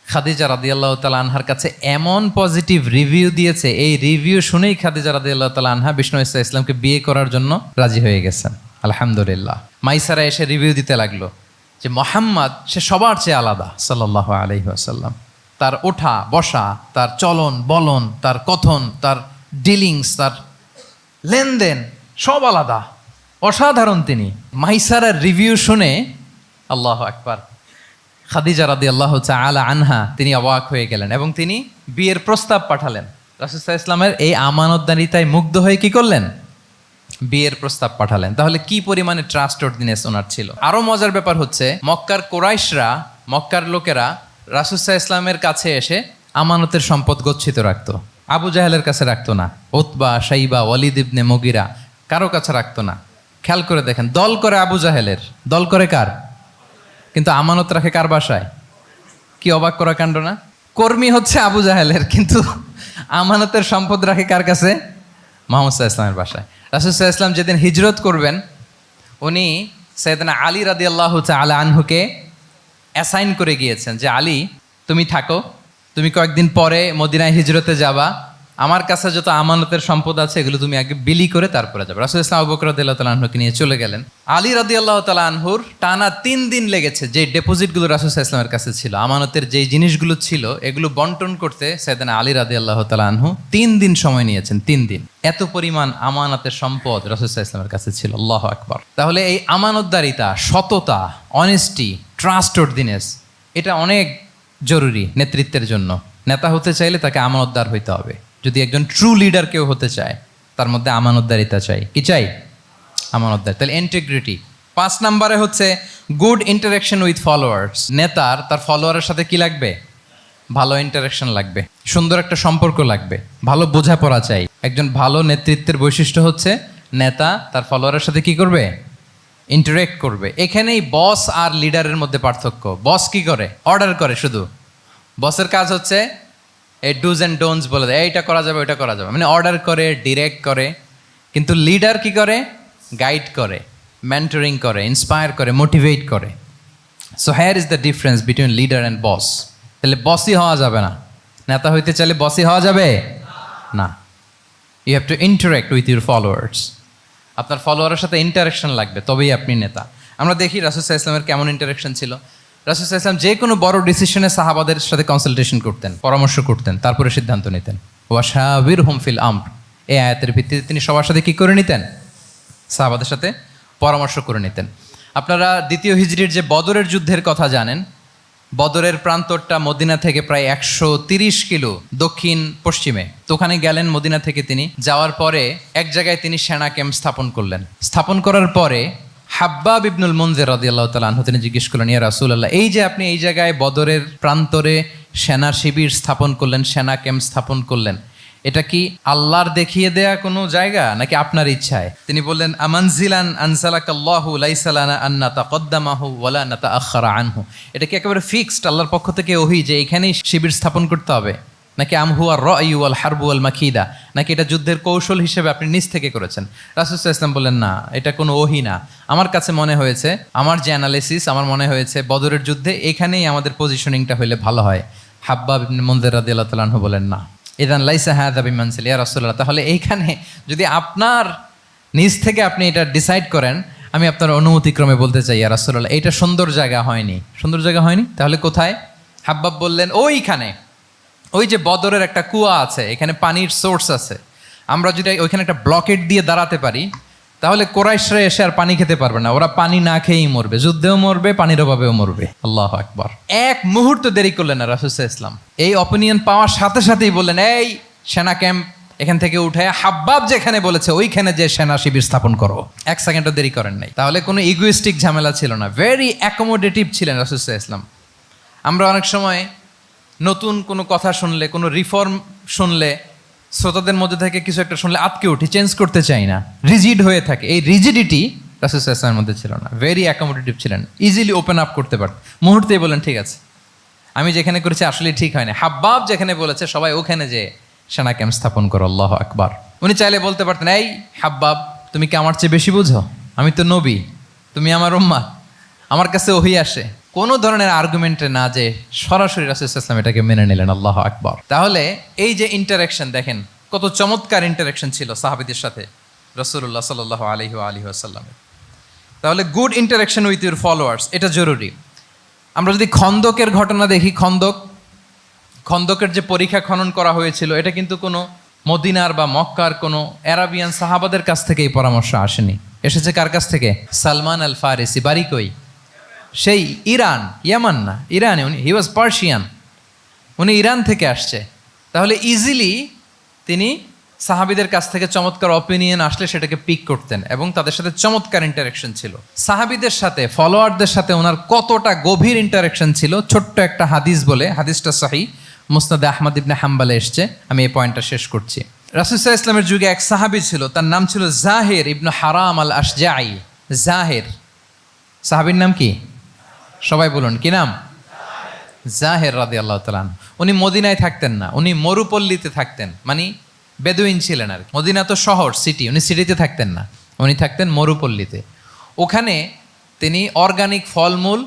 [SPEAKER 1] খাদিজা রাদিয়াল্লাহু তাআলা আনহার কাছে এমন পজিটিভ রিভিউ দিয়েছে, এই রিভিউ শুনেই খাদিজা রাদিয়াল্লাহু তাআলা আনহা বিষ্ণু ইসলামকে বিয়ে করার জন্য রাজি হয়ে গেছেন। আলহামদুলিল্লাহ। মাইসারা এসে রিভিউ দিতে লাগলো যে মোহাম্মদ সে সবার চেয়ে আলাদা সাল্লাল্লাহু আলাইহি ওয়াসাল্লাম। তার ওঠা বসা, তার চলন বলন, তার কথন, তার ডিলিংস, তার লেনদেন সব আলাদা, অসাধারণ তিনি। মাইসারার রিভিউ শুনে আল্লাহু আকবার, খাদিজা রাদিয়াল্লাহু তাআলা আনহা তিনি অবাক হয়ে গেলেন এবং তিনি বিয়ের প্রস্তাব পাঠালেন। রাসূল সাল্লাল্লাহু আলাইহি ওয়াসাল্লামের এই আমানতদারিতায় মুগ্ধ হয়ে কি করলেন? বিয়ের প্রস্তাব পাঠালেন। তাহলে কি পরিমাণে ট্রাস্টওয়ার্দিনেস ওনার ছিল। আরো মজার ব্যাপার হচ্ছে মক্কার কুরাইশরা, মক্কার লোকেরা রাসূল সাল্লাল্লাহু আলাইহি ওয়াসাল্লামের কাছে এসে আমানতের সম্পদ গচ্ছিত রাখতো। আবু জাহেলের কাছে রাখতো না, উতবা, শাইবা, ওয়ালিদ ইবনে মুগিরা কারো কাছে রাখতো না। খেয়াল করে দেখেন, দল করে আবু জাহেলের, দল করে কার? কিন্তু আমানত রাখে কার বাসায়? কি অবাক করা কাণ্ড না? কর্মী হচ্ছে আবু জাহেলের, কিন্তু আমানতের সম্পদ রাখে কার কাছে? মুহাম্মদ সাল্লাল্লাহু আলাইহি ওয়াসাল্লামের বাসায়। রাসূল সাল্লাল্লাহু আলাইহি ওয়াসাল্লাম যেদিন হিজরত করবেন, উনি সাইয়েদনা আলী রাদিয়াল্লাহু তাআলা আনহুকে অ্যাসাইন করে গিয়েছেন যে আলী তুমি থাকো, তুমি কয়েকদিন পরে মদিনায় হিজরতে যাবা, আমার কাছে যত আমানতের সম্পদ আছে এগুলো তুমি আগে বিলি করে তারপরে যাবে। রাসূল ইসলাম আবু বকর রাদিয়াল্লাহু তাআলা আনহুকে নিয়ে চলে গেলেন। আলী রাদিয়াল্লাহু তাআলা আনহুর টানা 3 দিন লেগেছে যে ডেপোজিটগুলো রাসূল সাল্লাল্লাহু আলাইহি ওয়াসাল্লামের কাছে ছিল, আমানতের যেই জিনিসগুলো ছিল এগুলো বন্টন করতে সাইয়েদনা আলী রাদিয়াল্লাহু তাআলা আনহু 3 দিন সময় নিয়েছেন। 3 দিন, এত পরিমাণ আমানতের সম্পদ রাসূল সাল্লাল্লাহু আলাইহি ওয়াসাল্লামের কাছে ছিল। আল্লাহু আকবার। তাহলে এই আমানতদারিতা, সততা, অনেস্টি, ট্রাস্টওয়ার্দিনেস এটা অনেক জরুরি নেতৃত্বের জন্য। নেতা হতে চাইলে তাকে আমানতদার হইতে হবে। যদি একজন ট্রু লিডার কেউ হতে চায় তার মধ্যে আমানতদারিতা চাই। কি চাই? আমানতদার। তাহলে ইন্টিগ্রিটি। 5 নম্বরে হচ্ছে গুড ইন্টারাকশন উইথ ফলোয়ার্স। নেতার তার ফলোয়ারের সাথে কি লাগবে? ভালো ইন্টারাকশন লাগবে, সুন্দর একটা সম্পর্ক লাগবে, ভালো বোঝাপড়া চাই। একজন ভালো নেতৃত্বের বৈশিষ্ট্য হচ্ছে নেতা তার ফলোয়ারের সাথে কি করবে? ইন্টারেক্ট করবে। এখানেই বস আর লিডারের মধ্যে পার্থক্য। বস কি করে? অর্ডার করে শুধু। বসের কাজ হচ্ছে এই ডুজ অ্যান্ড ডোন্টস বলে দেয়, এইটা করা যাবে ওইটা করা যাবে, মানে অর্ডার করে, ডিরেক্ট করে। কিন্তু লিডার কি করে? গাইড করে, মেন্টরিং করে, ইন্সপায়ার করে, মোটিভেট করে। So here is the difference between leader and boss. তাহলে বসই হওয়া যাবে না। নেতা হইতে চাইলে বসই হওয়া যাবে না। You have to interact with your followers. আপনার ফলোয়ারের সাথে ইন্টারাকশন লাগবে, তবেই আপনি নেতা। আমরা দেখি রাসূল সাল্লাল্লাহু আলাইহি ওয়াসাল্লামের কেমন ইন্টারাকশন ছিল। রাসূল সাল্লাল্লাহু আলাইহি ওয়াসাল্লাম যে কোনো বড় ডিসিশনে সাহাবাদের সাথে কনসালটেশন করতেন, পরামর্শ করতেন, তারপরে সিদ্ধান্ত নিতেন। ওয়াশাবিরহুম ফিল আমর, এই আয়াতের ভিত্তিতে তিনি সবার সাথে কি করে নিতেন? সাহাবাদের সাথে পরামর্শ করে নিতেন। আপনারা দ্বিতীয় হিজরির যে বদরের যুদ্ধের কথা জানেন। বদরের প্রান্তরটা মদিনা থেকে প্রায় 130 কিলো দক্ষিণ পশ্চিমে। তো ওখানে গেলেন মদিনা থেকে তিনি। যাওয়ার পরে এক জায়গায় তিনি সেনা ক্যাম্প স্থাপন করলেন। স্থাপন করার পরে হাব্বাব ইবনুল মুনজির রাদিয়াল্লাহু তাআলা আনহু তিনি জিজ্ঞেস করলেন, ইয়া রাসূলুল্লাহ, এই যে আপনি এই জায়গায় বদরের প্রান্তরে সেনা শিবির স্থাপন করলেন, সেনা ক্যাম্প স্থাপন করলেন, এটা কি আল্লাহর দেখিয়ে দেয়া কোনো জায়গা নাকি আপনার ইচ্ছায়? তিনি বললেন, আমানজিলান আনসালাকাল্লাহু লাইসা লানা আন নাতাকদ্দামাহু ওয়ালা নাতাআখারা আনহু। এটা কি একেবারে ফিক্সড আল্লাহর পক্ষ থেকে ওহী যে এখানেই শিবির স্থাপন করতে হবে, নাকি আমহুয়ার রায়ু ওয়াল হারবু ওয়াল মাকিদা, নাকি এটা যুদ্ধের কৌশল হিসেবে আপনি নিজ থেকে করেছেন? রাসূল সাল্লাল্লাহু আলাইহি ওয়াসাল্লাম বললেন, না, এটা কোনো ওহী না। আমার কাছে মনে হয়েছে, আমার যে অ্যানালিসিস, আমার মনে হয়েছে বদরের যুদ্ধে এখানেই আমাদের পজিশনিংটা হইলে ভালো হয়। হাব্বাব ইবনে মুনজির রাদিয়াল্লাহু তাআলা আনহু বলেন, না, ইদান লাইসা হাযা বিমানসিল ইয়া রাসূলুল্লাহ, তাহলে এইখানে যদি আপনার নিজ থেকে আপনি এটা ডিসাইড করেন, আমি আপনার অনুমতিক্রমে বলতে চাই ইয়া রাসূলুল্লাহ, এটা সুন্দর জায়গা হয়নি। সুন্দর জায়গা হয়নি? তাহলে কোথায়? হাব্বাব বললেন, ওইখানে, ওই যে বদরের একটা কুয়া আছে, এখানে পানির সোর্স আছে। আমরা যদি ওইখানে একটা ব্লকেট দিয়ে দাঁড়াতে পারি, তাহলে কোরাইশরা এসে আর পানি খেতে পারবে না। ওরা পানি না খেয়েই মরবে, যুদ্ধেও মরবে, পানির অভাবেও মরবে। আল্লাহু আকবার। এক মুহূর্ত দেরি করলেন না রাসূল সাল্লাল্লাহু আলাইহি ওয়াসাল্লাম। এই অপিনিয়ন পাওয়ার সাথে সাথেই বললেন, এই সেনা ক্যাম্প এখান থেকে উঠে হাব্বাব যেখানে বলেছে ওইখানে যে সেনা শিবির স্থাপন করো। 1 সেকেন্ডও দেরি করেন নাই। তাহলে কোনো ইগোইস্টিক ঝামেলা ছিল না। ভেরি অ্যাকোমোডেটিভ ছিলেন রাসূল সাল্লাল্লাহু আলাইহি ওয়াসাল্লাম। আমরা অনেক সময় নতুন কোনো কথা শুনলে, কোনো রিফর্ম শুনলে, শ্রোতাদের মধ্যে থেকে কিছু একটা শুনলে আটকে উঠি, চেঞ্জ করতে চাই না, রিজিড হয়ে থাকে। এই রিজিডিটি রাসূল সাল্লাল্লাহু আলাইহি ওয়াসাল্লামের মধ্যে ছিল না। ভেরি অ্যাকোমোডেটিভ ছিলেন, ইজিলি ওপেন আপ করতে পারতেন। মুহূর্তেই বলেন, ঠিক আছে, আমি যেখানে করেছি আসলে ঠিক হয় না। হাব্বাব যেখানে বলেছে সবাই ওখানে যে সেনা ক্যাম্প স্থাপন করো। আল্লাহু আকবার। উনি চাইলে বলতে পারতেন, এই হাব্বাব, তুমি কি আমার চেয়ে বেশি বুঝো? আমি তো নবী, তুমি আমার উম্মাহ, আমার কাছে ওহী আসে। কোনো ধরনের আর্গুমেন্টে না যে সরাসরি রাসূল সাল্লাল্লাহু আলাইহি ওয়াসাল্লাম এটাকে মেনে নিলেন। আল্লাহু আকবার। তাহলে এই যে ইন্টারাকশন, দেখেন কত চমৎকার ইন্টারাকশন ছিল সাহাবীদের সাথে রাসূলুল্লাহ সাল্লাল্লাহু আলাইহি ওয়া আলিহি ওয়াসাল্লামের। তাহলে good interaction with your followers, এটা জরুরি। আমরা যদি খন্দকের ঘটনা দেখি, খন্দকের যে পরীক্ষা খনন করা হয়েছিল, এটা কিন্তু কোনো মদিনার বা মক্কার কোনো আরাবিয়ান সাহাবাদের কাছ থেকে এই পরামর্শ আসেনি। এসেছে কার কাছ থেকে? সালমান আল ফারিসি। বাড়ি কই? সেই ইরান, ইয়ামান না, ইরানে। উনি হি ওয়াজ পার্সিয়ান, উনি ইরান থেকে আসছে। তাহলে ইজিলি তিনি সাহাবীদের কাছ থেকে চমৎকার অপিনিয়ন আসলে সেটাকে পিক করতেন এবং তাদের সাথে চমৎকার ইন্টারাকশন ছিল। সাহাবীদের সাথে, ফলোয়ারদের সাথে ওনার কতটা গভীর ইন্টারাকশন ছিল, ছোট্ট একটা হাদিস বলে, হাদিসটা সহিহ, মুসনাদে আহমদ ইবনে হাম্বালে এসছে। আমি এই পয়েন্টটা শেষ করছি। রাসূল সাল্লাল্লাহু আলাইহি ওয়াসাল্লামের যুগে এক সাহাবী ছিল, তার নাম ছিল জাহির ইবনে হারাম আল আশজাঈ। জাহির, সাহাবীর নাম কি? সবাই বলুন, কি নাম? জাহির রাদিয়াল্লাহু তাআলা আনহু। উনি মদিনায় থাকতেন না, উনি মরুপল্লীতে থাকতেন, মানে বেদুইন ছিলেন আর কি। মদিনা তো শহর, সিটি, উনি সিটিতে থাকতেন না, উনি থাকতেন মরুপল্লীতে। ওখানে তিনি অর্গানিক ফলমূল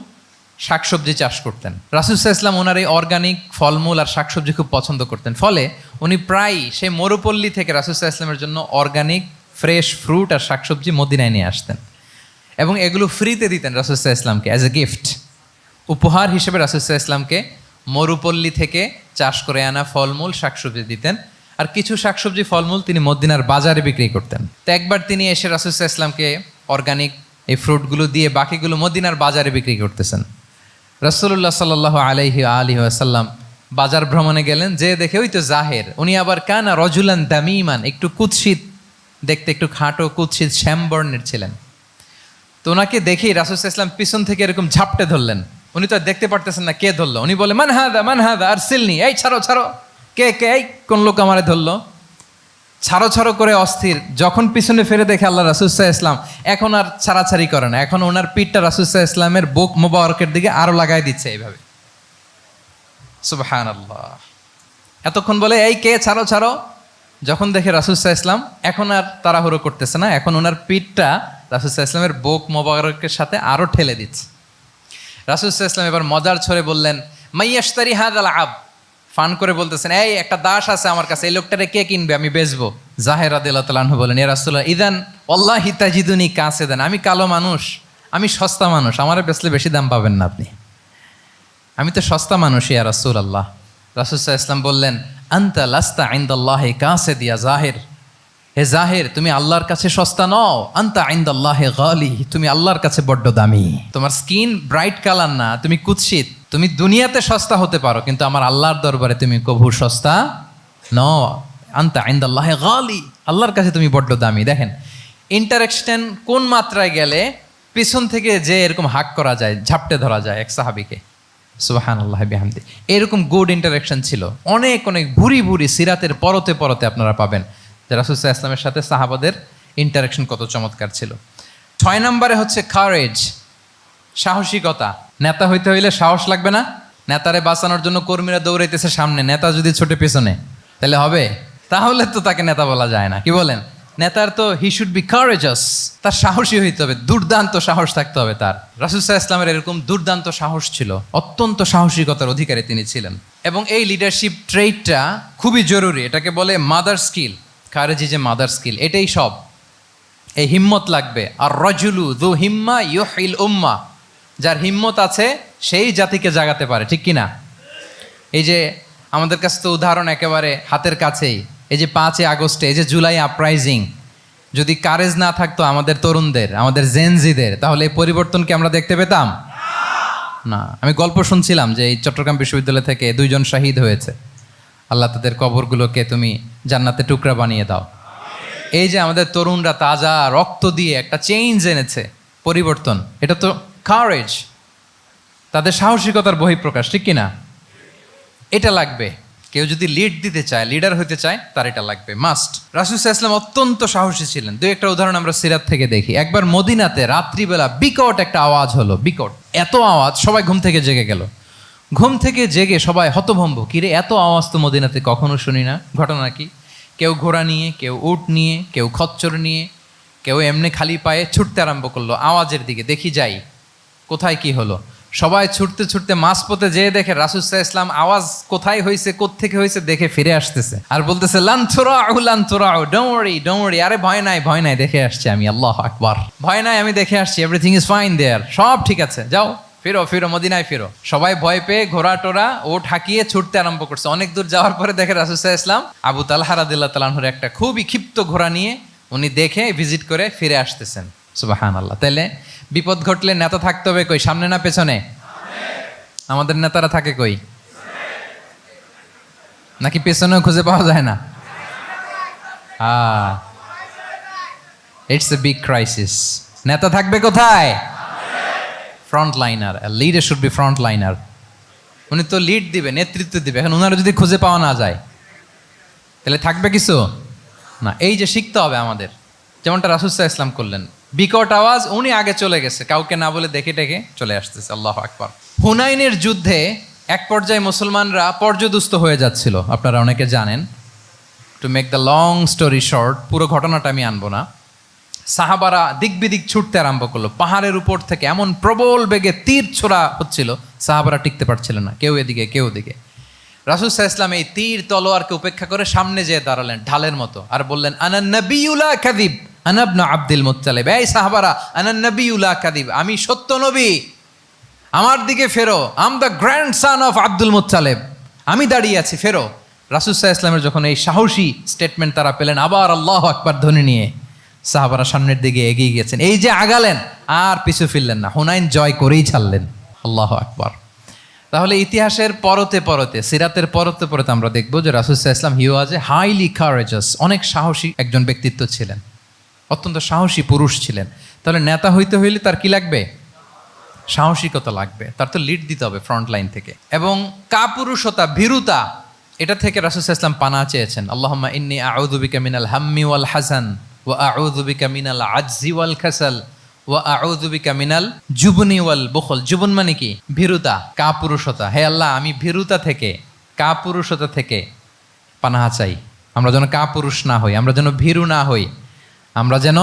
[SPEAKER 1] শাকসবজি চাষ করতেন। রাসূল সাল্লাল্লাহু আলাইহি ওয়াসাল্লাম ওনার এই অর্গানিক ফলমূল আর শাকসবজি খুব পছন্দ করতেন, ফলে উনি প্রায়ই সেই মরুপল্লী থেকে রাসূল সাল্লাল্লাহু আলাইহি ওয়াসাল্লামের জন্য অর্গানিক ফ্রেশ ফ্রুট আর শাকসবজি মদিনায় নিয়ে আসতেন এবং এগুলো ফ্রিতে দিতেন রাসূল সাল্লাল্লাহু আলাইহি ওয়াসাল্লামকে অ্যাজ এ গিফট। উপহার হিসেবে রাসূল সাল্লাল্লাহু আলাইহি ওয়াসাল্লামকে মরুপল্লী থেকে চাষ করে আনা ফলমূল শাকসবজি দিতেন, আর কিছু শাকসবজি ফলমূল তিনি মদিনার বাজারে বিক্রি করতেন। তো একবার তিনি এসে রাসূল সাল্লাল্লাহু আলাইহি ওয়াসাল্লামকে অর্গানিক এই ফ্রুটগুলো দিয়ে বাকিগুলো মদিনার বাজারে বিক্রি করতেছেন। রাসূলুল্লাহ সাল্লাল্লাহু আলাইহি ওয়াসাল্লাম বাজার ভ্রমণে গেলেন, যে দেখে ওই তো জাহের, উনি আবার কানা রজুলান দামিমান, একটু কুৎসিত দেখতে, একটু খাটো কুৎসিত শ্যামবর্ণের ছিলেন। তো ওনাকে দেখেই রাসূল সাল্লাল্লাহু আলাইহি ওয়াসাল্লাম পিছন থেকে এরকম ঝাপটে ধরলেন। উনি তো আর দেখতে পারতেছেন না কে ধরলো। উনি বলে মান হাদা আরসিলনি, এই ছাড়ো ছাড়ো, কে কে, এই কোন লোক আমারে ধরলো, ছাড়ো ছাড়ো করে অস্থির। যখন পিছনে ফিরে দেখে আল্লাহ রাসূল সাল্লাল্লাহু আলাইহি ওয়াসাল্লাম এখন আর ছাড়াছাড়ি করে না, এখন ওনার পিঠটা রাসূল সাল্লাল্লাহু আলাইহি ওয়াসাল্লামের বুক মোবারকের দিকে আরো লাগাই দিচ্ছে এইভাবে। সুবহানাল্লাহ। এতক্ষণ বলে এই কে, ছাড়ো ছাড়ো, যখন দেখে রাসূল সাল্লাল্লাহু আলাইহি ওয়াসাল্লাম এখন আর তাড়াহুড়ো করতেছে না, এখন ওনার পিঠটা রাসূল সাল্লাল্লাহু আলাইহি ওয়াসাল্লামের বুক মোবারকের সাথে আরো ঠেলে দিচ্ছে। রাসূল সাল্লাল্লাহু আলাইহি ওয়াসাল্লাম এবার মজার ছড়ে বললেন মাইয়াশতারি হাযাল আব, ফান করে বলতেছেন এই একটা দাস আছে আমার কাছে, এই লোকটারে কে কিনবে, আমি বেচবো। জাহের রাদিয়াল্লাহু তাআলা আনহু বলেন ইয়া রাসূলুল্লাহ ইদান ওয়াল্লাহি তাজিদুনি কাসিদান, আমি কালো মানুষ, আমি সস্তা মানুষ, আমারে বেচলে বেশি দাম পাবেন না আপনি, আমি তো সস্তা মানুষ ইয়া রাসূলুল্লাহ। রাসূল সাল্লাল্লাহু আলাইহি ওয়াসাল্লাম বললেন আনতা লাস্তা ইনদাল্লাহি কাসিদ ইয়া জাহির, হে জাহির তুমি আল্লাহর কাছে সস্তা নও, আনতা ইনদাল্লাহি গালি, তুমি আল্লাহর কাছে বড্ড দামি। তোমার স্কিন ব্রাইট কালার না, তুমি কুৎসিত, তুমি দুনিয়াতে সস্তা হতে পারো কিন্তু আমার আল্লাহর দরবারে তুমি কভু সস্তা নও, আনতা ইনদাল্লাহি গালি, আল্লাহর কাছে তুমি বড্ড দামি। দেখেন ইন্টারেকশন কোন মাত্রায় গেলে পিছন থেকে যে এরকম হাক করা যায়, ঝাপটে ধরা যায় এক সাহাবীকে, সুবহানাল্লাহ বিহামদি। এরকম গুড ইন্টারেকশন ছিল অনেক অনেক ভুরি ভুরি সিরাতের পরতে পরতে আপনারা পাবেন যে রাসূল সাল্লাল্লাহু আলাইহি ওয়াসাল্লামের সাথে সাহাবাদের ইন্টারেকশন কত চমৎকার ছিল। 6 নম্বরে হচ্ছে কারেজ, সাহসিকতা। নেতা হইতে হইলে সাহস লাগবে না? নেতারে বাঁচানোর জন্য কর্মীরা দৌড়াইতেছে সামনে, নেতা যদি ছোটে পেছনে তাহলে হবে? তাহলে তো তাকে নেতা বলা যায় না, কি বলেন? নেতার তো হি শুড বি কারেজাস, তার সাহসী হইতে হবে, দুর্দান্ত সাহস থাকতে হবে তার। রাসূল সাল্লাল্লাহু আলাইহি ওয়াসাল্লামের এরকম দুর্দান্ত সাহস ছিল, অত্যন্ত সাহসিকতার অধিকারী তিনি ছিলেন। এবং এই লিডারশিপ ট্রেইটটা খুবই জরুরি, এটাকে বলে মাদার স্কিল। কারেজি যে মাদার স্কিল, এটাই সব। এই হিম্মত লাগবে। আর রাজুলু যু হিম্মা ইউহিল উম্মা, যার হিম্মত আছে সেই জাতিকে জাগাতে পারে, ঠিক কিনা? এই যে আমাদের কাছে তো উদাহরণ একেবারে হাতের কাছেই, এই যে 5 আগস্টে, এই যে জুলাই আপরাইজিং, যদি কারেজ না থাকতো আমাদের তরুণদের, আমাদের জেনজিদের, তাহলে এই পরিবর্তনকে আমরা দেখতে পেতাম না। আমি গল্প শুনছিলাম যে এই চট্টগ্রাম বিশ্ববিদ্যালয় থেকে 2 জন শহীদ হয়েছে, আল্লাহ তাদের কবরগুলোকে তুমি জান্নাতে টুকরা বানিয়ে দাও। এই যে আমাদের তরুণরা তাজা রক্ত দিয়ে একটা চেঞ্জ এনেছে, পরিবর্তন, এটা তো কারেজ, তাদের সাহসিকতার বহিঃপ্রকাশ, ঠিক কিনা? এটা লাগবে। কেউ যদি লিড দিতে চায়, লিডার হতে চায়, তার এটা লাগবে, মাস্ট। রাসূল সাল্লাল্লাহু আলাইহি ওয়াসাল্লাম অত্যন্ত সাহসী ছিলেন। 2-1টা উদাহরণ আমরা সিরাত থেকে দেখি। একবার মদিনাতে রাত্রিবেলা বিকট একটা আওয়াজ হলো, বিকট এত আওয়াজ, সবাই ঘুম থেকে জেগে গেল। ঘুম থেকে জেগে সবাই হতভম্ব, কিরে এত আওয়াজ তো মদিনাতে কখনো শুনি না, ঘটনা কি? কেউ ঘোড়া নিয়ে, কেউ উট নিয়ে, কেউ খচ্চর নিয়ে, কেউ এমনি খালি পায়ে ছুটতে আরম্ভ করলো আওয়াজের দিকে, দেখি যাই কোথায় কি হলো। সবাই ছুটতে ছুটতে মাঝপথে যেয়ে দেখে রাসূল সাল্লাল্লাহু আলাইহি ওয়াসাল্লাম আওয়াজ কোথায় হয়েছে, কোত্থেকে হয়েছে দেখে ফিরে আসতেছে আর বলতেছে লান তুরাউ, ডোন্ট ওয়ারি, আরে ভয় নাই, দেখে আসছি আমি, আল্লাহু আকবার, ভয় নাই, আমি দেখে আসছি, এভরিথিং ইজ ফাইন দেয়ার, সব ঠিক আছে, যাও ফিরো মদিনায় ফিরো। সবাই ভয় পেয়ে ঘোড়া টোরা ওট হাঁকিয়ে ছুটতে আরম্ভ করছে। অনেক দূর যাওয়ার পরে দেখে রাসূল সাল্লাল্লাহু আলাইহি ওয়াসাল্লাম আবু তালহা রাদিয়াল্লাহু তাআলা আনহুর একটা খুবই ক্ষিপ্ত ঘোড়া নিয়ে উনি দেখে ভিজিট করে ফিরে আসতেছেন। সুবহানাল্লাহ। তাহলে বিপদ ঘটলে নেতা থাকতে হবে কই, সামনে না পেছনে? আমাদের নেতারা থাকে কই? নাকি পেছনেও খুঁজে পাওয়া যায় না? It's a big crisis. নেতা থাকবে কোথায়? Front liner. Leader should be front liner. উনি তো লিড দিবে, নেতৃত্ব দিবে। এখন ওনারা যদি খুঁজে পাওয়া না যায় তাহলে থাকবে কিছু না। এই যে শিখতে হবে আমাদের, যেমনটা রাসূল সাল্লাল্লাহু আলাইহি ওয়াসাল্লাম করলেন, বিকট আওয়াজ, উনি আগে চলে গেছে, কাউকে না বলে দেখে টেকে চলে আসতেছে। আল্লাহু আকবার। হুনাইনের যুদ্ধে এক পর্যায়ে মুসলমানরা পর্যদুস্ত হয়ে যাচ্ছিল, আপনারা অনেকে জানেন। To make the long story short, পুরো ঘটনাটা আমি আনবো না। সাহাবারা দিক বিদিক ছুটতে আরম্ভ করলো, পাহাড়ের উপর থেকে এমন প্রবল বেগে তীর ছোড়া হচ্ছিল, সাহাবারা টিকতে পারছিল না, কেউ এদিকে কেউ ওদিকে। রাসূল সাল্লাল্লাহু আলাইহি ওয়াসাল্লাম এই তীর তলোয়ারকে উপেক্ষা করে সামনে যেয়ে দাঁড়ালেন ঢালের মতো, আর বললেন আনা নবিয়্যু লা কাযিব আনা ইবনু আব্দুল মুত্তালিব। এই সাহাবারা, আনা নবিয়্যু লা কাযিব, আমি সত্য নবী, আমার দিকে ফেরো, am the grandson of Abdul Muttalib, আমি দাঁড়িয়ে আছি, ফেরো। রাসূল সাল্লাল্লাহু আলাইহি ওয়াসাল্লামের যখন এই সাহসী স্টেটমেন্ট তারা পেলেন, আবার আল্লাহু আকবার ধ্বনি নিয়ে সাহাবারা সামনের দিকে এগিয়ে গেছেন। এই যে আগালেন, আর পিছু ফিরলেন না, হুনাইন জয় করেই ছাড়লেন। আল্লাহু আকবার। তাহলে ইতিহাসের পরতে পরতে, সিরাতের পরতে পরতে আমরা দেখবো যে রাসূল সাল্লাল্লাহু আলাইহি ওয়াসাল্লাম হি ওয়াজ এ হাইলি কারেজাস, অনেক সাহসী একজন ব্যক্তিত্ব ছিলেন, অত্যন্ত সাহসী পুরুষ ছিলেন। তাহলে নেতা হইতে হইলে তার কি লাগবে? সাহসিকতা লাগবে, তার তো লিড দিতে হবে ফ্রন্ট লাইন থেকে। এবং কাপুরুষতা, ভীরুতা, এটা থেকে রাসূল সাল্লাল্লাহু আলাইহি ওয়াসাল্লাম পানাহ চেয়েছেন। আল্লাহুম্মা ইন্নী আউযু বিকা মিনাল হাম্মি ওয়াল হাযান ওয়া আউযু বিকা মিনাল আজজি ওয়াল কাসাল ওয়া আউযু বিকা মিনাল জুবনি ওয়াল বুখল। জুবন মানে কি? ভীরুতা, কাপুরুষতা। হে আল্লাহ, আমি ভীরুতা থেকে, কাপুরুষতা থেকে পানাহ চাই। আমরা যেন কাপুরুষ না হই, আমরা যেন ভীরু না হই, আমরা যেন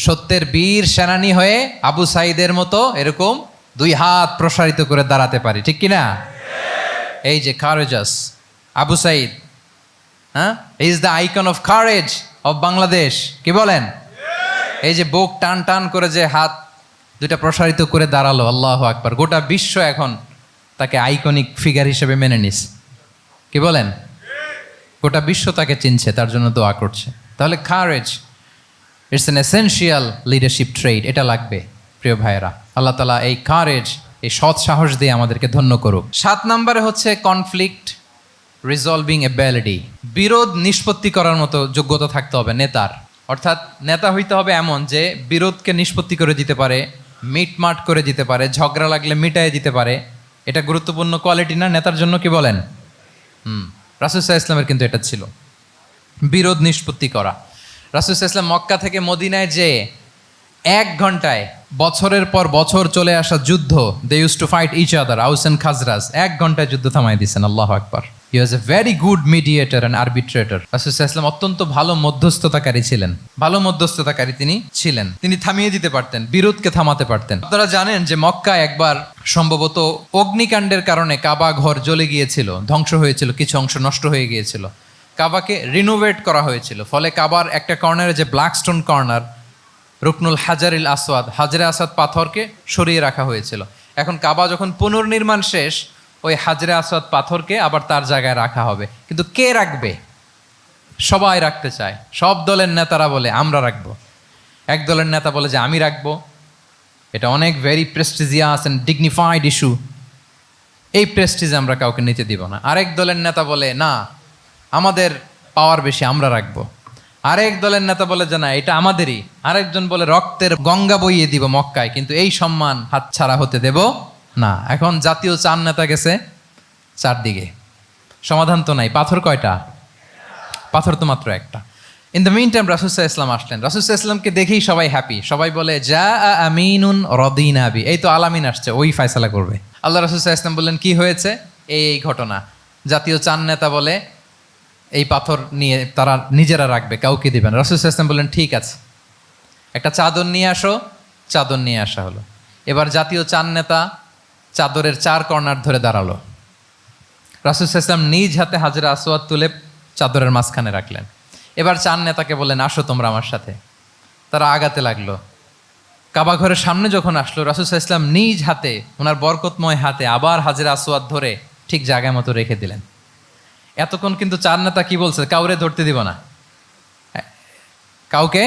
[SPEAKER 1] সত্যের বীর সেনানী হয়ে আবু সাঈদের মতো এরকম দুই হাত প্রসারিত করে দাঁড়াতে পারি, ঠিক কিনা? এই যে কারেজাস আবু সাঈদ, হ্যাঁ, is the icon of courage of Bangladesh, কি বলেন? এই যে বুক টান টান করে যে হাত দুইটা প্রসারিত করে দাঁড়ালো, আল্লাহু আকবার, গোটা বিশ্ব এখন তাকে আইকনিক ফিগার হিসেবে মেনে নিস, কি বলেন? গোটা বিশ্ব তাকে চিনছে, তার জন্য দোয়া করছে। তাহলে courage, it's an essential leadership trade, এটা লাগবে প্রিয় ভাইয়েরা। আল্লাহ তাআলা এই কারেজ, এই সৎ সাহস দিয়ে আমাদেরকে ধন্য করুক। 7 নম্বরে হচ্ছে কনফ্লিক্ট রিজলভিং এবিলিটি, বিরোধ নিষ্পত্তি করার মতো যোগ্যতা থাকতে হবে নেতার। অর্থাৎ নেতা হইতে হবে এমন যে বিরোধকে নিষ্পত্তি করে দিতে পারে, মিটমাট করে দিতে পারে, ঝগড়া লাগলে মিটায়ে দিতে পারে। এটা গুরুত্বপূর্ণ কোয়ালিটি না নেতার জন্য, কি বলেন? রাসূল সাল্লাল্লাহু আলাইহি ওয়াসাল্লামের কিন্তু এটা ছিল, বিরোধ নিষ্পত্তি করা। রাসূল সাল্লাল্লাহু আলাইহি ওয়াসাল্লাম মক্কা থেকে মদিনায় যে 1 ঘন্টায় বছরের পর বছর চলে আসা যুদ্ধ, they use to fight each other, Aws and Khazraj, 1 ঘন্টায় যুদ্ধ থামাই দিয়েছেন। আল্লাহু আকবার। He was a very good mediator and arbitrator. রাসূল সাল্লাল্লাহু আলাইহি ওয়াসাল্লাম অত্যন্ত ভালো মধ্যস্থতাকারী ছিলেন, ভালো মধ্যস্থতাকারী তিনি ছিলেন। তিনি থামিয়ে দিতে পারতেন, বিরোধকে থামাতে পারতেন। আপনারা জানেন যে মক্কায় একবার সম্ভবত অগ্নিকাণ্ডের কারণে কাবা ঘর জ্বলে গিয়েছিল, ধ্বংস হয়েছিল, কিছু অংশ নষ্ট হয়ে গিয়েছিল। কাবাকে রিনোভেট করা হয়েছিল, ফলে কাবার একটা কর্নারে যে ব্ল্যাক স্টোন কর্নার, রুকনুল হাজারিল আসওয়াদ, হাজরে আসওয়াদ পাথরকে সরিয়ে রাখা হয়েছিল। এখন কাবা যখন পুনর্নির্মাণ শেষ, ওই হাজরে আসওয়াদ পাথরকে আবার তার জায়গায় রাখা হবে। কিন্তু কে রাখবে? সবাই রাখতে চায়, সব দলের নেতারা বলে আমরা রাখবো। এক দলের নেতা বলে যে আমি রাখবো, এটা অনেক very prestigious and dignified issue, এই প্রেস্টিজ আমরা কাউকে নিতে দিব না। আরেক দলের নেতা বলে না, আমাদের পাওয়ার বেশি, আমরা রাখবো। আরেক দলের নেতা বলে যে না, এটা আমাদেরই। আরেকজন বলে রক্তের গঙ্গা বইয়ে দিব মক্কায়, কিন্তু এই সম্মান হাতছাড়া হতে দেব না। এখন জাতীয় 4 নেতা গেছে 4 দিকে, সমাধান তো নাই। পাথর কয়টা? পাথর তো মাত্র একটা। ইন দ্য মিন টাইম রাসূল সাল্লাল্লাহু আলাইহি ওয়াসাল্লাম আসলেন। রাসূল সাল্লাল্লাহু আলাইহি ওয়াসাল্লামকে দেখেই সবাই হ্যাপি, সবাই বলে যা আমিনুন রদিনা বি, এই তো আলামিন আসছে, ওই ফয়সালা করবে। আল্লাহ রাসূল সাল্লাল্লাহু আলাইহি ওয়াসাল্লাম বললেন কি হয়েছে? এই ঘটনা। জাতীয় 4 নেতা বলে এই পাথর নিয়ে তারা নিজেরা রাখবে, কাউকে দিবেন। রাসূল সাল্লাল্লাহু আলাইহি ওয়াসাল্লাম বললেন ঠিক আছে, একটা চাদর নিয়ে আসো। চাদর নিয়ে আসা হলো। এবার জাতীয় 4 নেতা চাদরের 4 কর্নার ধরে দাঁড়ালো। রাসূল সাল্লাল্লাহু আলাইহি ওয়াসাল্লাম নিজ হাতে হাজরে আসওয়াদ তুলে চাদরের মাঝখানে রাখলেন। এবার 4 নেতাকে বললেন আসো তোমরা আমার সাথে। তারা আগাতে লাগলো। কাবা ঘরের সামনে যখন আসলো, রাসূল সাল্লাল্লাহু আলাইহি ওয়াসাল্লাম নিজ হাতে, ওনার বরকতময় হাতে আবার হাজরে আসওয়াদ ধরে ঠিক জায়গা মতো রেখে দিলেন। এতক্ষণ কিন্তু 4 নেতা কি বলছে? কাউরে ধরতে দিব না, কাউকে।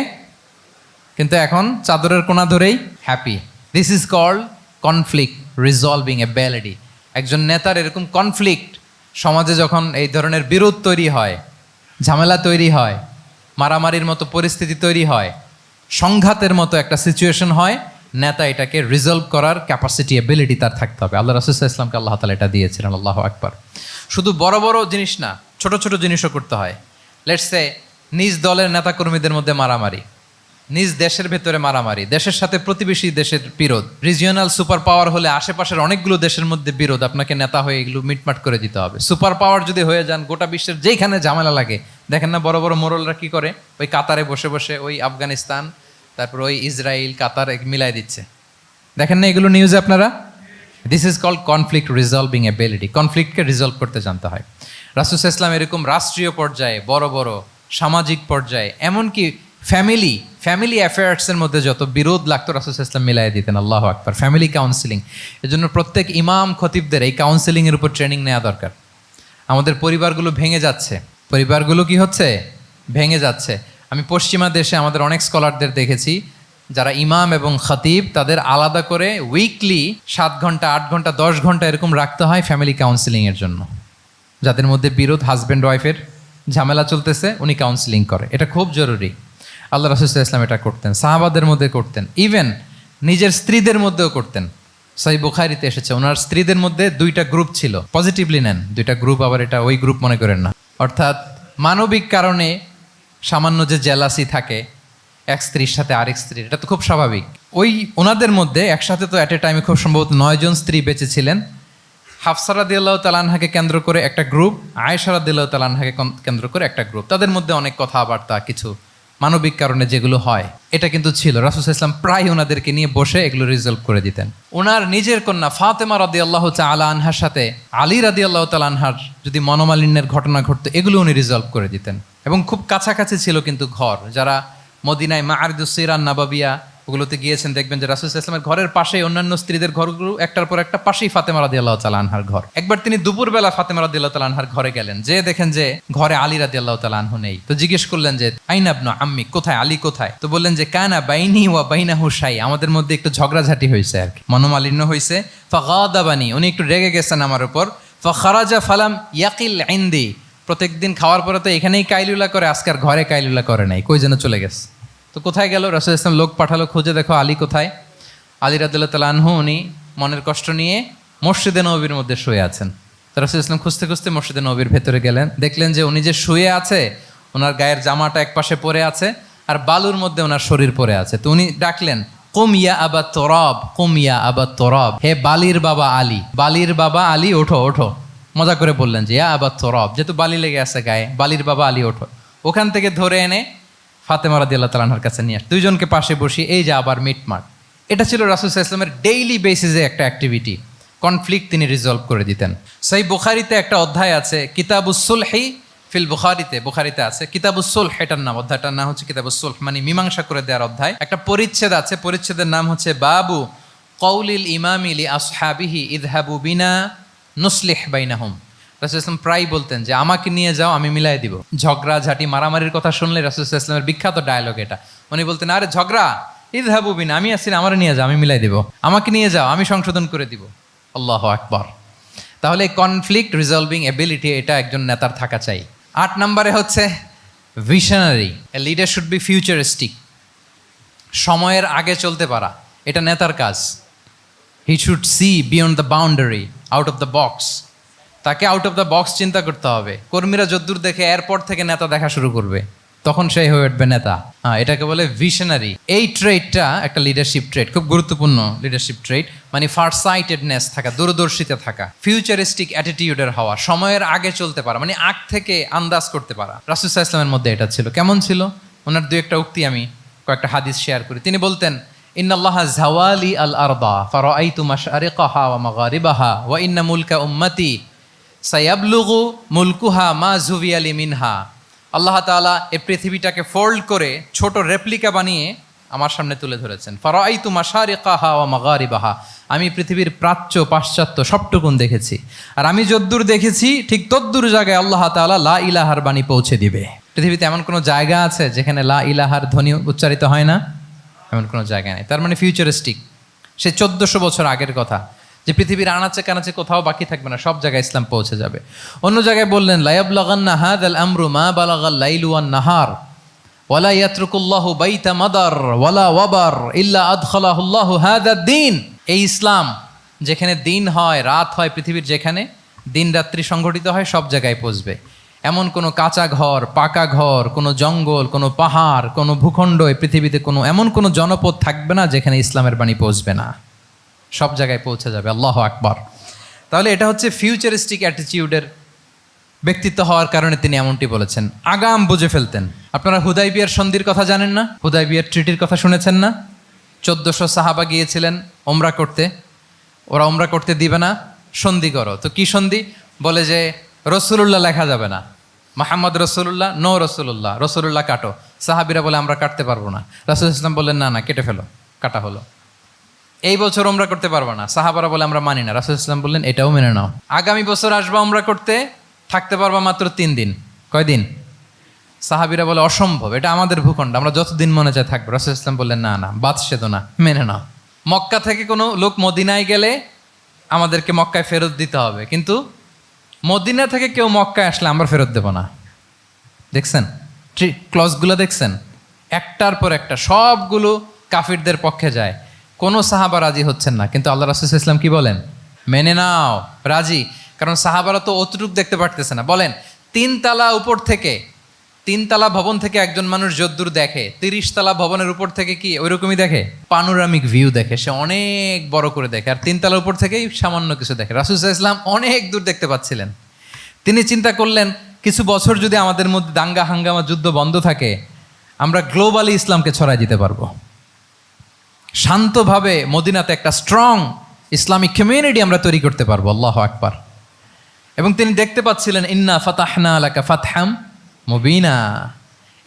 [SPEAKER 1] কিন্তু এখন চাদরের কোনা ধরেই happy. This is called conflict resolving ability. একজন নেতার এরকম কনফ্লিক্ট, সমাজে যখন এই ধরনের বিরোধ তৈরি হয়, ঝামেলা তৈরি হয়, মারামারির মতো পরিস্থিতি তৈরি হয়, সংঘাতের মতো একটা সিচুয়েশন হয়, নেতা এটাকে রিজলভ করার ক্যাপাসিটি, এবিলিটি তার থাকতে হবে। আল্লাহ রাসূল সাল্লাল্লাহু আলাইহি ওয়াসাল্লামকে আল্লাহ তাআলা এটা দিয়েছিলেন। আল্লাহু আকবার। শুধু বড় বড় জিনিস না, ছোট ছোট জিনিসও করতে হয়। লেটস সে নিজ দলের নেতাকর্মীদের মধ্যে মারামারি, নিজ দেশের ভেতরে মারামারি, দেশের সাথে প্রতিবেশী দেশের বিরোধ, রিজিওনাল সুপার পাওয়ার হলে আশেপাশের অনেকগুলো দেশের মধ্যে বিরোধ, আপনাকে নেতা হয়ে এগুলো মিটমাট করে দিতে হবে। সুপার পাওয়ার যদি হয়ে যান, গোটা বিশ্বের যেখানে ঝামেলা লাগে, দেখেন না বড় বড় মোরলরা কি করে? ওই কাতারে বসে বসে ওই আফগানিস্তান, তারপর ওই ইসরায়েল কাতার মিলাই দিচ্ছে। দেখেন না এগুলো নিউজে আপনারা? This is called conflict resolving ability. কনফ্লিক্টকে রিজলভ করতে জানতে হয়। রাসূল সাল্লাল্লাহু আলাইহি ওয়াসাল্লাম এরকম রাষ্ট্রীয় পর্যায়ে, বড় বড় সামাজিক পর্যায়ে, এমনকি ফ্যামিলি অ্যাফেয়ার্সের মধ্যে যত বিরোধ লাগতো রাসূল সাল্লাল্লাহু আলাইহি ওয়াসাল্লাম মিলাই দিতেন। আল্লাহু আকবার। ফ্যামিলি কাউন্সিলিং, এজন্য প্রত্যেক ইমাম খতিবদের এই কাউন্সিলিংয়ের উপর ট্রেনিং নেওয়া দরকার। আমাদের পরিবারগুলো ভেঙে যাচ্ছে, পরিবারগুলো কি হচ্ছে? ভেঙে যাচ্ছে। আমি পশ্চিমা দেশে আমাদের অনেক স্কলারদের দেখেছি যারা ইমাম এবং খতিব, তাদের আলাদা করে উইকলি 7 ঘন্টা 8 ঘন্টা 10 ঘন্টা এরকম রাখতে হয় ফ্যামিলি কাউন্সিলিংয়ের জন্য। যাদের মধ্যে বিরোধ, হাজব্যান্ড ওয়াইফের ঝামেলা চলতেছে, উনি কাউন্সিলিং করে। এটা খুব জরুরি। আল্লাহ রাসূল সাল্লাল্লাহু আলাইহি ওয়াসাল্লাম এটা করতেন, সাহাবাদের মধ্যে করতেন, ইভেন নিজের স্ত্রীদের মধ্যেও করতেন। সহিহ বুখারীতে এসেছে ওনার স্ত্রীদের মধ্যে 2টা গ্রুপ ছিল। পজিটিভলি নেন, 2টা গ্রুপ, আবার এটা ওই গ্রুপ মনে করেন না। অর্থাৎ মানবিক কারণে সামান্য যে জেলাসি থাকে এক স্ত্রীর সাথে আরেক স্ত্রীর, এটা তো খুব স্বাভাবিক। ওই ওনাদের মধ্যে একসাথে তো অ্যাট এ টাইমে খুব সম্ভবত 9 জন স্ত্রী বেঁচে ছিলেন। হাফসা রাদিয়াল্লাহু তাআলা আনহাকে কেন্দ্র করে একটা গ্রুপ, আয়েশা রাদিয়াল্লাহু তাআলা আনহাকে কেন্দ্র করে একটা গ্রুপ। তাদের মধ্যে অনেক কথাবার্তা, কিছু মানবিক কারণে যেগুলো হয়, এটা কিন্তু ছিল। রাসূল সাল্লাল্লাহু আলাইহি ওয়াসাল্লাম প্রায় ওনাদেরকে নিয়ে বসে এগুলো রিজলভ করে দিতেন। ওনার নিজের কন্যা ফাতেমা রাদিয়াল্লাহু তাআলা আনহার সাথে আলী রাদিয়াল্লাহু তাআলা আনহার যদি মনোমালিন্যের ঘটনা ঘটতো, এগুলো উনি রিজলভ করে দিতেন। এবং খুব কাছাকাছি ছিল কিন্তু ঘর। যারা মদিনায় মাআরিদুস সিরান নাবাবিয়া ওগুলোতে গিয়েছেন, দেখবেন যে রাসূল সাল্লাল্লাহু আলাইহি ওয়াসাল্লামের ঘরের পাশেই অন্যান্য স্ত্রীদের ঘরগুলো একটার পর একটা, পাশেই ফাতেমা রাদিয়াল্লাহু তাআলা আনহার ঘর। একবার তিনি দুপুরবেলা ফাতেমা রাদিয়াল্লাহু তাআলা আনহার ঘরে গেলেন, যে দেখেন যে ঘরে আলী রাদিয়াল্লাহু তাআলা আনহু নেই। তো জিজ্ঞেস করলেন যে আইনা ইবনু আম্মি, কোথায় আলী কোথায়? তো বললেন যে কানা বাইনি ওয়া বাইনাহু শাই, আমাদের মধ্যে একটু ঝগড়াঝাটি হয়েছে আর কি, মনোমালিন্য হয়েছে। ফাগাদাবানি, উনি একটু রেগে গেছেন আমার উপর। ফাখারাজা ফালাম ইয়াকিল ইনদি, প্রত্যেকদিন খাওয়ার পরে তো এখানেই কাইলুলা করে, আজকের ঘরে কাইলুলা করে নাই, কই যেন চলে গেছে। তো কোথায় গেল? রাসূল সাল্লাল্লাহু আলাইহি ওয়াসাল্লাম লোক পাঠালো, খুঁজে দেখো আলী কোথায়। আলী রাদিয়াল্লাহু তাআলা আনহু উনি মনের কষ্ট নিয়ে মসজিদে নববীর মধ্যে শুয়ে আছেন। তো রাসূল সাল্লাল্লাহু আলাইহি ওয়াসাল্লাম খুঁজতে খুঁজতে মসজিদে নববীর ভেতরে গেলেন, দেখলেন যে উনি যে শুয়ে আছে, ওনার গায়ের জামাটা এক পাশে পড়ে আছে আর বালুর মধ্যে ওনার শরীর পড়ে আছে। তো উনি ডাকলেন, কুম ইয়া আবা তুরাব, কুম ইয়া আবা তুরাব, হে বালির বাবা আলী, বালির বাবা আলী, ওঠো ওঠো। মজা করে বললেন যে ইয়া আবা তুরাব, যেহেতু বালি লেগে আছে গায়ে, বালির বাবা আলী ওঠো। ওখান থেকে ধরে এনে ফাতেমা রাদিয়াল্লাহু তাআলা আনহার কাছে নিয়ে আসে, দুইজনকে পাশে বসিয়ে এই যে আবার মিটমাট। এটা ছিল রাসূল সাল্লাল্লাহু আলাইহি ওয়াসাল্লামের ডেইলি বেসিসে একটা অ্যাক্টিভিটি। কনফ্লিক্ট তিনি রিজলভ করে দিতেন। সহিহ বুখারীতে একটা অধ্যায় আছে, কিতাবুস সুলহি ফিল বুখারীতে আছে কিতাবুস সুলহ, এটার নাম, অধ্যায়টার নাম হচ্ছে কিতাবুস সুলহ, মানে মীমাংসা করে দেওয়ার অধ্যায়। একটা পরিচ্ছেদ আছে, পরিচ্ছেদের নাম হচ্ছে বাবু কওলিল ইমামি লি আসহাবিহি ইযহাবু বিনা নুসলিহ বাইনাহুম। রাসূল সাল্লাল্লাহু আলাইহি ওয়াসাল্লাম প্রায় বলতেন যে আমাকে নিয়ে যাও, আমি মিলাই দিব। ঝগড়া ঝাঁটি মারামারির কথা শুনলে রাসূল সাল্লাল্লাহু আলাইহি ওয়াসাল্লামের বিখ্যাত ডায়লগ এটা। উনি বলতেন, আরে ঝগড়া, ইযহাবু বিনা, আমি আছি না, আমারে নিয়ে যাও, আমি মিলাই দিব। আমাকে নিয়ে যাও, আমি সংশোধন করে দিব। আল্লাহু আকবার। তাহলে কনফ্লিক্ট রিজলভিং এবিলিটি, এটা একজন নেতার থাকা চাই। 8 নম্বরে হচ্ছে visionary. A leader should be futuristic. সময়ের আগে চলতে পারা, এটা নেতার কাজ। He should see beyond the boundary, out of the box. তাকে আউট অফ দ্য বক্স চিন্তা করতে হবে। কর্মীরা যদ্দূর দেখে এরপর থেকে নেতা দেখা শুরু করবে, তখন সেই হয়ে উঠবে নেতা। এটাকে বলে ভিশনারি। এই ট্রেটটা একটা লিডারশিপ ট্রেট, খুব গুরুত্বপূর্ণ লিডারশিপ ট্রেট, মানে ফারসাইটেডনেস থাকা, দূরদর্শিতা থাকা, ফিউচারিস্টিক অ্যাটিটিউডের হওয়া, সময়ের আগে চলতে পারা, মানে আগ থেকে আন্দাজ করতে পারা। রাসূল সাল্লাল্লাহু আলাইহি ওয়াসাল্লামের মধ্যে এটা ছিল। কেমন ছিল? ওনার 2-1টা উক্তি আমি কয়েকটা হাদিস শেয়ার করি। তিনি বলতেন, ইন্নাল্লাহা যাওয়ালি আল আরদা ফারাআইতু মাশআরিকাহা ওয়া মাগারিবাহা ওয়া ইন্না মুলকা উম্মতি সায়াবলুগু মুলকুহা মা যুবিয়ালি মিনহা। আল্লাহ তাআলা এই পৃথিবীটাকে ফোল্ড করে ছোট রেপ্লিকা বানিয়ে আমার সামনে তুলে ধরেছেন। ফারাআইতু মাশারিকাহা ওয়া মাগারিবাহা, আমি পৃথিবীর প্রাচ্য পাশ্চাত্য সবটুকুন দেখেছি। আর আমি যদ্দূর দেখেছি ঠিক তদ্দূর জায়গায় আল্লাহ তাআলা লা ইলাহার বাণী পৌঁছে দিবে। পৃথিবীতে এমন কোনো জায়গা আছে যেখানে লা ইলাহার ধ্বনি উচ্চারিত হয় না? এমন কোনো জায়গা নেই। তার মানে ফিউচারিস্টিক। সে 1400 বছর আগের কথা, যে পৃথিবীর আনাচে কানাচে কোথাও বাকি থাকবে না, সব জায়গায় ইসলাম পৌঁছে যাবে। অন্য জায়গায় বললেন, লা ইয়াবলাগান্না হাযাল আমরু মা বালাগাল লাইলু ওয়ান নাহার ওয়ালা ইয়াতরুকুল্লাহু বাইতা মাদার ওয়ালা ওয়াবার ইল্লা আদখালাহুল্লাহু হাযাদ দ্বীন। এই ইসলাম যেখানে দিন হয়, রাত হয়, পৃথিবীর যেখানে দিন রাত্রি সংগঠিত হয়, সব জায়গায় পৌঁছবে। এমন কোনো কাঁচা ঘর, পাকা ঘর, কোনো জঙ্গল, কোনো পাহাড়, কোনো ভূখণ্ড, এই পৃথিবীতে কোনো এমন কোনো জনপদ থাকবে না যেখানে ইসলামের বাণী পৌঁছবে না। সব জায়গায় পৌঁছে যাবে। আল্লাহু আকবার। তাহলে এটা হচ্ছে ফিউচারিস্টিক অ্যাটিটিউডের ব্যক্তিত্ব হওয়ার কারণে তিনি এমনটি বলেছেন। আগাম বুঝে ফেলতেন। আপনারা হুদাইবিয়ার সন্ধির কথা জানেন না? হুদাইবিয়ার ট্রিটির কথা শুনেছেন না? 1400 সাহাবা গিয়েছিলেন ওমরা করতে, ওরা ওমরা করতে দিবে না, সন্ধি করো। তো কি সন্ধি? বলে যে রসুলুল্লাহ লেখা যাবে না, মাহমদ রসুল্লাহ, নো রসুল্লাহ, রসুল্লাহ কাটো। সাহাবিরা বলে আমরা কাটতে পারবো না। রাসূল ইসলাম বললেন না না, কেটে ফেলো। কাটা হলো। এই বছর ওমরা করতে পারবো না, সাহাবারা বলে আমরা মানি না। রাসূল ইসলাম বললেন এটাও মেনে নাও। আগামী বছর আসবা ওমরা করতে, থাকতে পারবা মাত্র 3 দিন। কয়দিন? সাহাবিরা বলে অসম্ভব, এটা আমাদের ভূখণ্ড, আমরা যতদিন মনে চায় থাকবো। রাসূল ইসলাম বললেন না না, বাদশেদ না, মেনে নাও। মক্কা থেকে কোনো লোক মদিনায় গেলে আমাদেরকে মক্কায় ফেরত দিতে হবে, কিন্তু মদিনা থেকে কেউ মক্কায় আসলে আমরা ফেরত দেব না। দেখছেন ক্লজগুলো? দেখছেন একটার পর একটা সবগুলো কাফিরদের পক্ষে যায়। কোনো সাহাবা রাজি হচ্ছেন না, কিন্তু আল্লাহ রাসূল সাল্লাল্লাহু আলাইহি ওয়াসাল্লাম কি বলেন? মেনে নাও, রাজি। কারণ সাহাবারা তো অতটুক দেখতে পারতেছে না। বলেন 3 তালা উপর থেকে, 3 তালা ভবন থেকে একজন মানুষ যদ্দূর দেখে, 30 তালা ভবনের উপর থেকে কি ওইরকমই দেখে? পানোরামিক ভিউ দেখে, সে অনেক বড় করে দেখে। আর 3 তালার উপর থেকেই সামান্য কিছু দেখে। রাসূল সাল্লাল্লাহু আলাইহি ওয়াসাল্লাম অনেক দূর দেখতে পাচ্ছিলেন। তিনি চিন্তা করলেন কিছু বছর যদি আমাদের মধ্যে দাঙ্গা হাঙ্গামা যুদ্ধ বন্ধ থাকে, আমরা গ্লোবালি ইসলামকে ছড়াই দিতে পারবো। শান্তভাবে মদিনাতে একটা স্ট্রং ইসলামিক কমিউনিটি আমরা তৈরি করতে পারবো। আল্লাহু আকবার। এবং তিনি দেখতে পাচ্ছিলেন ইন্না ফাতাহনা লাকা ফাতহাম মুবিনা,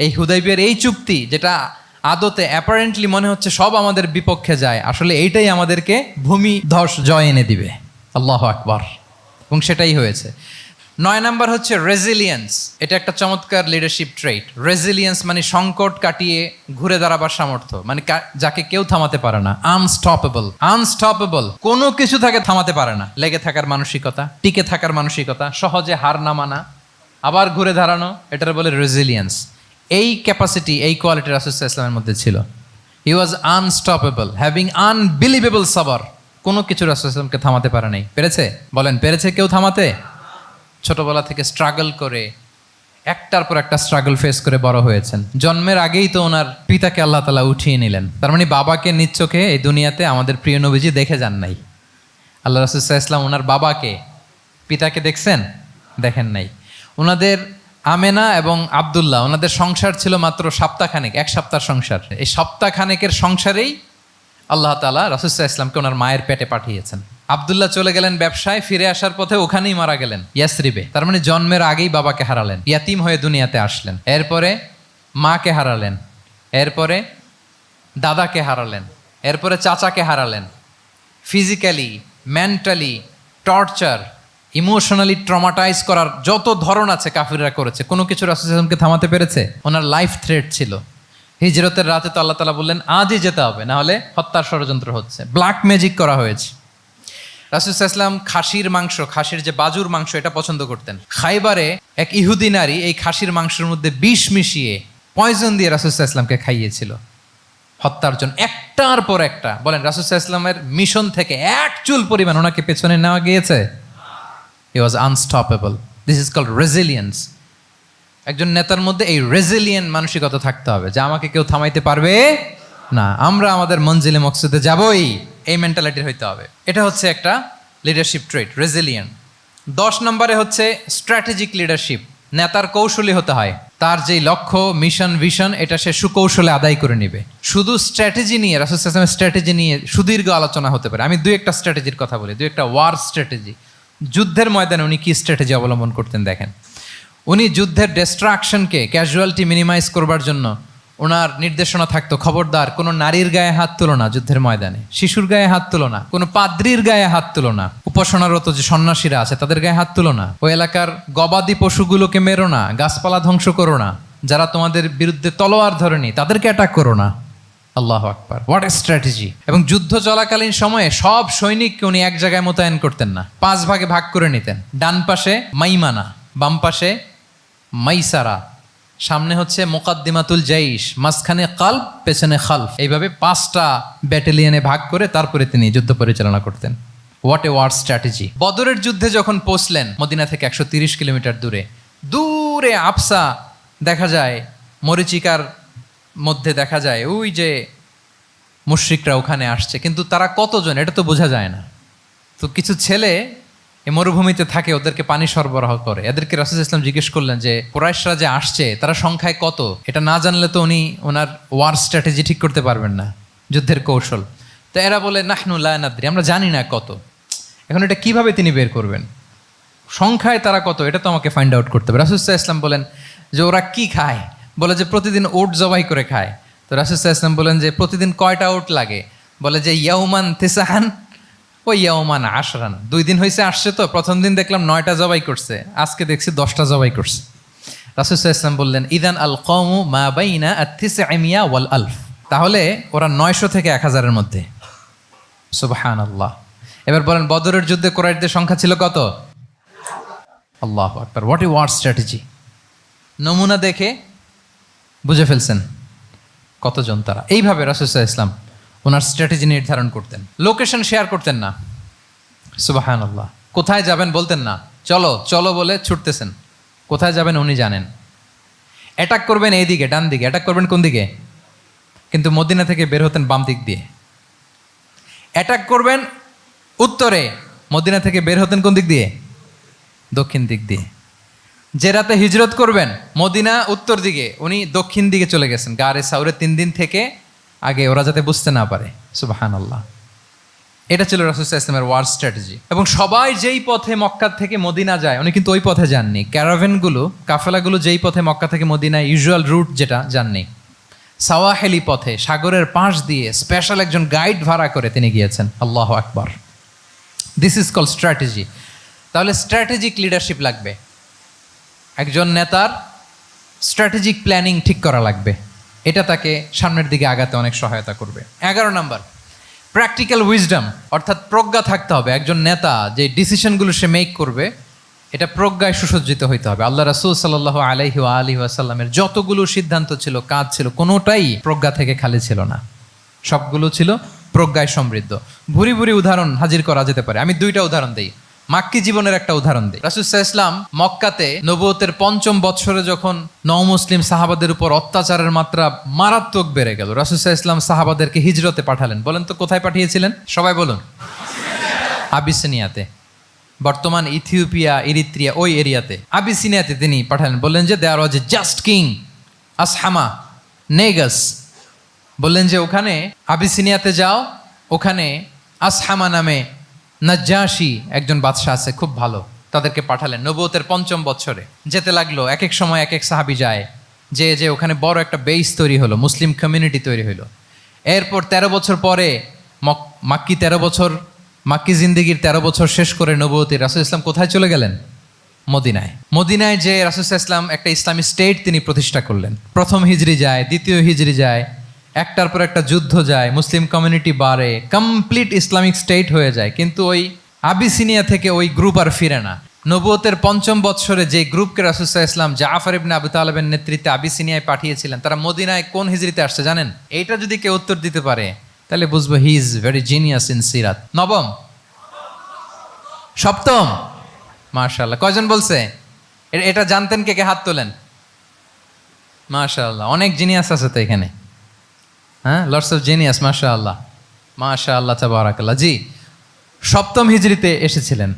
[SPEAKER 1] এই হুদাইবিয়ার এই চুক্তি, যেটা আদতে অ্যাপারেন্টলি মনে হচ্ছে সব আমাদের বিপক্ষে যায়, আসলে এইটাই আমাদেরকে ভূমি ধস জয় এনে দিবে। আল্লাহু আকবার। এবং সেটাই হয়েছে। 9 নাম্বার হচ্ছে রেজিলিয়েন্স। এটা একটা চমৎকার লিডারশিপ ট্রেট। রেজিলিয়েন্স মানে সংকট কাটিয়ে ঘুরে দাঁড়াবার সামর্থ্য, মানে যাকে কেউ থামাতে পারে না। আনস্টপেবল, আনস্টপেবল, কোনো কিছু তাকে থামাতে পারে না। লেগে থাকার মানসিকতা, টিকে থাকার মানসিকতা, সহজে হার না মানা, আবার ঘুরে দাঁড়ানো, এটার বলে রেজিলিয়েন্স। এই ক্যাপাসিটি, এই কোয়ালিটি রাসূল সাল্লাল্লাহু আলাইহি ওয়াসাল্লামের মধ্যে ছিল। হি ওয়াজ আনস্টপেবল, হ্যাভিং আনবিলিভেবল সাবর। কোনো কিছু রাসূল সাল্লাল্লাহু আলাইহি ওয়াসাল্লামকে থামাতে পারে নাই। পেরেছে? বলেন পেরেছে কেউ থামাতে? ছোটবেলা থেকে স্ট্রাগল করে একটার পর একটা স্ট্রাগল ফেস করে বড় হয়েছেন। জন্মের আগেই তো ওনার পিতাকে আল্লাহ তাআলা উঠিয়ে নিলেন। তার মানে বাবাকে নিজ চোখে এই দুনিয়াতে আমাদের প্রিয় নবীজি দেখে যান নাই। আল্লাহ রাসূল সাল্লাল্লাহু আলাইহি ওয়াসাল্লাম ওনার বাবাকে, পিতাকে দেখছেন? দেখেন নাই। ওনাদের আমেনা এবং আব্দুল্লাহ, ওনাদের সংসার ছিল মাত্র সপ্তাহখানেক, 1 সপ্তাহ সংসার। এই সপ্তাহখানেকের সংসারেই আল্লাহ তাআলা রাসূল সাল্লাল্লাহু আলাইহি ওয়াসাল্লামকে ওনার মায়ের পেটে পাঠিয়েছেন। আব্দুল্লাহ চলে গেলেন ব্যবসায়, ফিরে আসার পথে ওখানেই মারা গেলেন, ইয়াসরিবে। তার মানে জন্মের আগেই বাবাকে হারালেন, ইয়াতিম হয়ে দুনিয়াতে আসলেন। এরপরে মাকে হারালেন, এরপরে দাদাকে হারালেন, এরপরে চাচাকে হারালেন। Physically, mentally torture, emotionally traumatise করার যত ধরন আছে কাফিররা করেছে। কোনো কিছু রাসূল সাল্লাল্লাহু আলাইহি ওয়াসাল্লামকে থামাতে পেরেছে? ওনার লাইফ থ্রেট ছিল। হিজরতের রাতে তো আল্লাহ তাআলা বললেন আজই যেতে হবে, না হলে হত্যার ষড়যন্ত্র হচ্ছে, ব্ল্যাক ম্যাজিক করা হয়েছে। রাসূল সাল্লাল্লাহু আলাইহি ওয়াসাল্লাম খাসির মাংস, খাসির যে বাজুর মাংস, এটা পছন্দ করতেন। খাইবারে এক ইহুদি নারী এই খাসির মাংসের মধ্যে বিষ মিশিয়ে, পয়জন দিয়ে রাসূল সাল্লাল্লাহু আলাইহি ওয়াসাল্লামকে খাইয়েছিল হত্যার জন্য, একটার পর একটা। বলেন রাসূল সাল্লাল্লাহু আলাইহি ওয়াসাল্লামের মিশন থেকে এক চুল পরিমাণ ওনাকে পেছনে নেওয়া গিয়েছে? He was unstoppable. This is called resilience. একজন নেতার মধ্যে এই রেজিলিয়েন্ট মানসিকতা থাকতে হবে যে আমাকে কেউ থামাইতে পারবে না, আমরা আমাদের মঞ্জিলে মকসুদে যাবই, এই মেন্টালিটির হইতে হবে। এটা হচ্ছে একটা লিডারশিপ ট্রেট, রেজিলিয়েন্ট। 10 নম্বরে হচ্ছে স্ট্র্যাটেজিক লিডারশিপ। নেতার কৌশলী হতে হয়। তার যেই লক্ষ্য, মিশন, ভিশন, এটা সে সুকৌশলে আদায় করে নেবে। শুধু স্ট্র্যাটেজি নিয়ে, রাসূল সাল্লাল্লাহু আলাইহি ওয়াসাল্লামের স্ট্র্যাটেজি নিয়ে সুদীর্ঘ আলোচনা হতে পারে। আমি 2-1টা স্ট্র্যাটেজির কথা বলি, 2-1টা ওয়ার স্ট্র্যাটেজি। যুদ্ধের ময়দানে উনি কি স্ট্র্যাটেজি অবলম্বন করতেন দেখেন। উনি যুদ্ধের ডিস্ট্রাকশনকে, ক্যাজুয়ালিটি মিনিমাইজ করবার জন্য ওনার নির্দেশনা থাকতো, খবরদার কোনো নারীর গায়ে হাত তুলো না যুদ্ধের ময়দানে, শিশুর গায়ে হাত তুলো না, কোনো পাদ্রীর গায়ে হাত তুলো না, উপাসনারত যে সন্ন্যাসীরা আছে তাদের গায়ে হাত তুলো না, ওই এলাকার গবাদি পশুগুলোকে মেরো না, গাছপালা ধ্বংস করো না, যারা তোমাদের বিরুদ্ধে তলোয়ার ধরেনি তাদেরকে অ্যাটাক করো না। আল্লাহু আকবার, হোয়াট এ স্ট্র্যাটেজি! এবং যুদ্ধ চলাকালীন সময়ে সব সৈনিককে উনি এক জায়গায় মোতায়েন করতেন না, 5 ভাগে ভাগ করে নিতেন। ডান পাশে মাইমানা, বাম পাশে মাইসারা, সামনে হচ্ছে মুকাদ্দিমাতুল জাইশ, মাঝখানে কালব, পেছনে খালফ। এইভাবে 5টা ব্যাটালিয়নে ভাগ করে তারপরে তিনি যুদ্ধ পরিচালনা করতেন। What a war strategy! বদরের যুদ্ধে যখন পৌঁছলেন মদিনা থেকে 130 কিলোমিটার দূরে, দূরে আফসা দেখা যায়, মরিচিকার মধ্যে দেখা যায় ওই যে মুশরিকরা ওখানে আসছে, কিন্তু তারা কতজন এটা তো বোঝা যায় না। তো কিছু ছেলে এই মরুভূমিতে থাকে, ওদেরকে পানি সরবরাহ করে। এদেরকে রাসূল সাল্লাল্লাহু আলাইহি ওয়াসাল্লাম জিজ্ঞেস করলেন যে কুরাইশরা যে আসছে তারা সংখ্যায় কত, এটা না জানলে তো উনি ওনার ওয়ার স্ট্র্যাটেজি ঠিক করতে পারবেন না, যুদ্ধের কৌশল। তো এরা বলে নাহনু লা নাদরি, আমরা জানি না কত। এখন এটা কিভাবে তিনি বের করবেন, সংখ্যায় তারা কত, এটা তো আমাকে ফাইন্ড আউট করতে হবে। রাসূল সাল্লাল্লাহু আলাইহি ওয়াসাল্লাম বলেন যে ওরা কি খায়, বলে যে প্রতিদিন ওট জবাই করে খায়। তো রাসূল সাল্লাল্লাহু আলাইহি ওয়াসাল্লাম বলেন যে প্রতিদিন কয়টা ওট লাগে, বলে যে ইয়াউমান তিসআন ওই ইয়াউমান আশরান, 2 দিন হয়েছে আসছে, তো প্রথম দিন দেখলাম 9টা জবাই করছে, আজকে দেখছি 10টা জবাই করছে। রাসূল সাল্লাল্লাহু আলাইহি ওয়াসাল্লাম বললেন ইদান আল কওমু মা বাইনা আত-তিসআমিয়া ওয়াল আলফ, তাহলে ওরা 900 থেকে 1000-এর মধ্যে। সুবহানাল্লাহ। এবার বলেন বদরের যুদ্ধে কুরাইশদের সংখ্যা ছিল কত? আল্লাহু আকবার, হোয়াট এ ওয়ার স্ট্র্যাটেজি। নমুনা দেখে বুঝে ফেলছেন কতজন তারা। এইভাবে রাসূল সাল্লাল্লাহু আলাইহি ওয়াসাল্লাম ওনার স্ট্র্যাটেজি নির্ধারণ করতেন। লোকেশন শেয়ার করতেন না, সুবহানাল্লাহ। কোথায় যাবেন বলতেন না, চলো চলো বলে ছুটতেছেন। কোথায় যাবেন উনি জানেন। অ্যাটাক করবেন এইদিকে ডান দিকে, অ্যাটাক করবেন কোন দিকে, কিন্তু মদিনা থেকে বের হতেন বাম দিক দিয়ে। অ্যাটাক করবেন উত্তরে, মদিনা থেকে বের হতেন কোন দিক দিয়ে, দক্ষিণ দিক দিয়ে। যে রাতে হিজরত করবেন মদিনা উত্তর দিকে, উনি দক্ষিণ দিকে চলে গেছেন গারে সাউরে 3 দিন থেকে আগে, ওরা যাতে বুঝতে না পারে। সুবহানাল্লাহ। এটা ছিল রাসূল সাল্লাল্লাহু আলাইহি ওয়াসাল্লামের ওয়ার স্ট্র্যাটেজি। এবং সবাই যেই পথে মক্কা থেকে মদিনা যায়, উনি কিন্তু ওই পথে যাননি। ক্যারাভেনগুলো, কাফেলাগুলো যেই পথে মক্কা থেকে মদিনায় ইউজুয়াল রুট যেটা, যাননি। সাওয়াহেলি পথে, সাগরের পাশ দিয়ে স্পেশাল একজন গাইড ভাড়া করে তিনি গিয়েছেন। আল্লাহু আকবার। This is call strategy. তাহলে স্ট্র্যাটেজিক লিডারশিপ লাগবে, একজন নেতার স্ট্র্যাটেজিক প্ল্যানিং ঠিক করা লাগবে। এটা তাকে সামনের দিকে আগাতে অনেক সহায়তা করবে। 11 নম্বর, প্র্যাকটিক্যাল উইজডম, অর্থাৎ প্রজ্ঞা থাকতে হবে। একজন নেতা যে ডিসিশনগুলো সে মেক করবে, এটা প্রজ্ঞায় সুসজ্জিত হইতে হবে। আল্লাহ রাসূল সাল্লাল্লাহু আলাইহি ওয়াসাল্লামের যতগুলো সিদ্ধান্ত ছিল, কাজ ছিল, কোনোটাই প্রজ্ঞা থেকে খালি ছিল না, সবগুলো ছিল প্রজ্ঞায় সমৃদ্ধ। ভুরি ভুরি উদাহরণ হাজির করা যেতে পারে। আমি 2টা উদাহরণ দিই, মাক্কি জীবনের একটা উদাহরণ দিই। রাসূল সাল্লাল্লাহু আলাইহি ওয়াসাল্লাম মক্কাতে নবুয়তের 5ম বৎসরে যখন নও-মুসলিম সাহাবাদের উপর অত্যাচারের মাত্রা মারাত্মক বেড়ে গেল, রাসূল সাল্লাল্লাহু আলাইহি ওয়াসাল্লাম সাহাবাদেরকে হিজরতে পাঠালেন। বলেন তো কোথায় পাঠিয়েছিলেন, সবাই বলুন। আবিসিনিয়াতে, বর্তমান ইথিওপিয়া, ইরিত্রিয়া, ওই এরিয়াতে আবিসিনিয়াতে তিনি পাঠালেন। বললেন যে দেয়ার ওয়াজ এ জাস্ট কিং আসহামা নেগাস, বললেন যে ওখানে আবিসিনিয়াতে যাও, ওখানে আসহামা নামে নাজ্জাশী একজন বাদশাহ আছে, খুব ভালো। তাদেরকে পাঠালেন নবুয়তের 5ম বৎসরে। যেতে লাগলো, এক এক সময় এক এক সাহাবী যায়, যে ওখানে বড় একটা বেস তৈরি হলো, মুসলিম কমিউনিটি তৈরি হলো। এরপর 13 বছর পরে মাক্কি জিন্দেগির 13 বছর শেষ করে নবুয়তে রাসূল ইসলাম কোথায় চলে গেলেন, মদিনায়। মদিনায় যে রাসূল ইসলাম একটা ইসলামী স্টেট তিনি প্রতিষ্ঠা করলেন। 1ম হিজরি যায়, 2য় হিজরি যায়, একটার পর একটা যুদ্ধ যায়, মুসলিম কমিউনিটি বাড়ে, কমপ্লিট ইসলামিক স্টেট হয়ে যায়। কিন্তু ওই আবিসিনিয়া থেকে ওই গ্রুপ আর ফিরে না। নবুয়তের 5ম বৎসরে যে গ্রুপকে রাসূল সাল্লাল্লাহু আলাইহি ওয়াসাল্লাম জাফর ইবনে আবু তালেবের নেতৃত্বে আবিসিনিয়ায় পাঠিয়েছিলেন, তারা মদিনায় কোন হিজরিতে আসছে জানেন? এইটা যদি কেউ উত্তর দিতে পারে তাহলে বুঝবো he is very genius in সিরাত। 9ম, 7ম, মাশাআল্লাহ। কয়জন বলছে? এটা জানতেন কে কে? হাত তোলেন। মাশাআল্লাহ, অনেক জিনিয়াস আছে তো এখানে। হ্যাঁ, লটস অফ জিনিয়াস, মাশাআল্লাহ, মাশাআল্লাহ, তাবারাকাল্লাহ। জি, 7ম হিজরিতে এসেছিলেন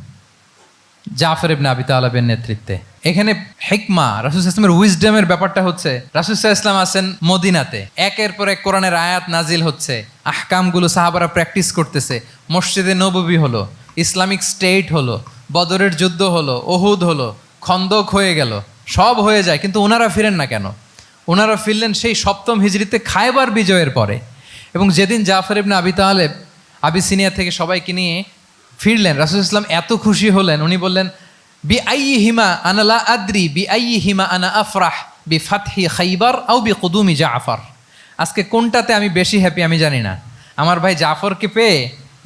[SPEAKER 1] জাফর ইবনে আবি তালেবের নেতৃত্বে। এখানে হিকমা, রাসূল সাল্লাল্লাহু আলাইহি ওয়াসাল্লামের উইজডমের ব্যাপারটা হচ্ছে, রাসূল সাল্লাল্লাহু আলাইহি ওয়াসাল্লাম আছেন মদিনাতে, একের পর এক কোরআনের আয়াত নাজিল হচ্ছে, আহকামগুলো সাহাবারা প্র্যাকটিস করতেছে। মসজিদে নববী হলো, ইসলামিক স্টেট হলো, বদরের যুদ্ধ হলো, উহুদ হলো, খন্দক হয়ে গেল, সব হয়ে যায়। কিন্তু ওনারা ফিরেন না কেন? ওনারা ফিরলেন সেই 7ম হিজরিতে খায়বার বিজয়ের পরে। এবং যেদিন জাফর ইবনে আবি তালেব আবিসিনিয়া থেকে সবাইকে নিয়ে ফিরলেন, রাসূল ইসলাম এত খুশি হলেন, উনি বললেন বি আইয়িহিমা আনা লা আদরি বি আইয়িহিমা আনা আফরাহ বি ফাতহি খাইবার আও বি কুদুমি জাফর। আজকে কোনটাতে আমি বেশি হ্যাপি আমি জানি না, আমার ভাই জাফরকে পেয়ে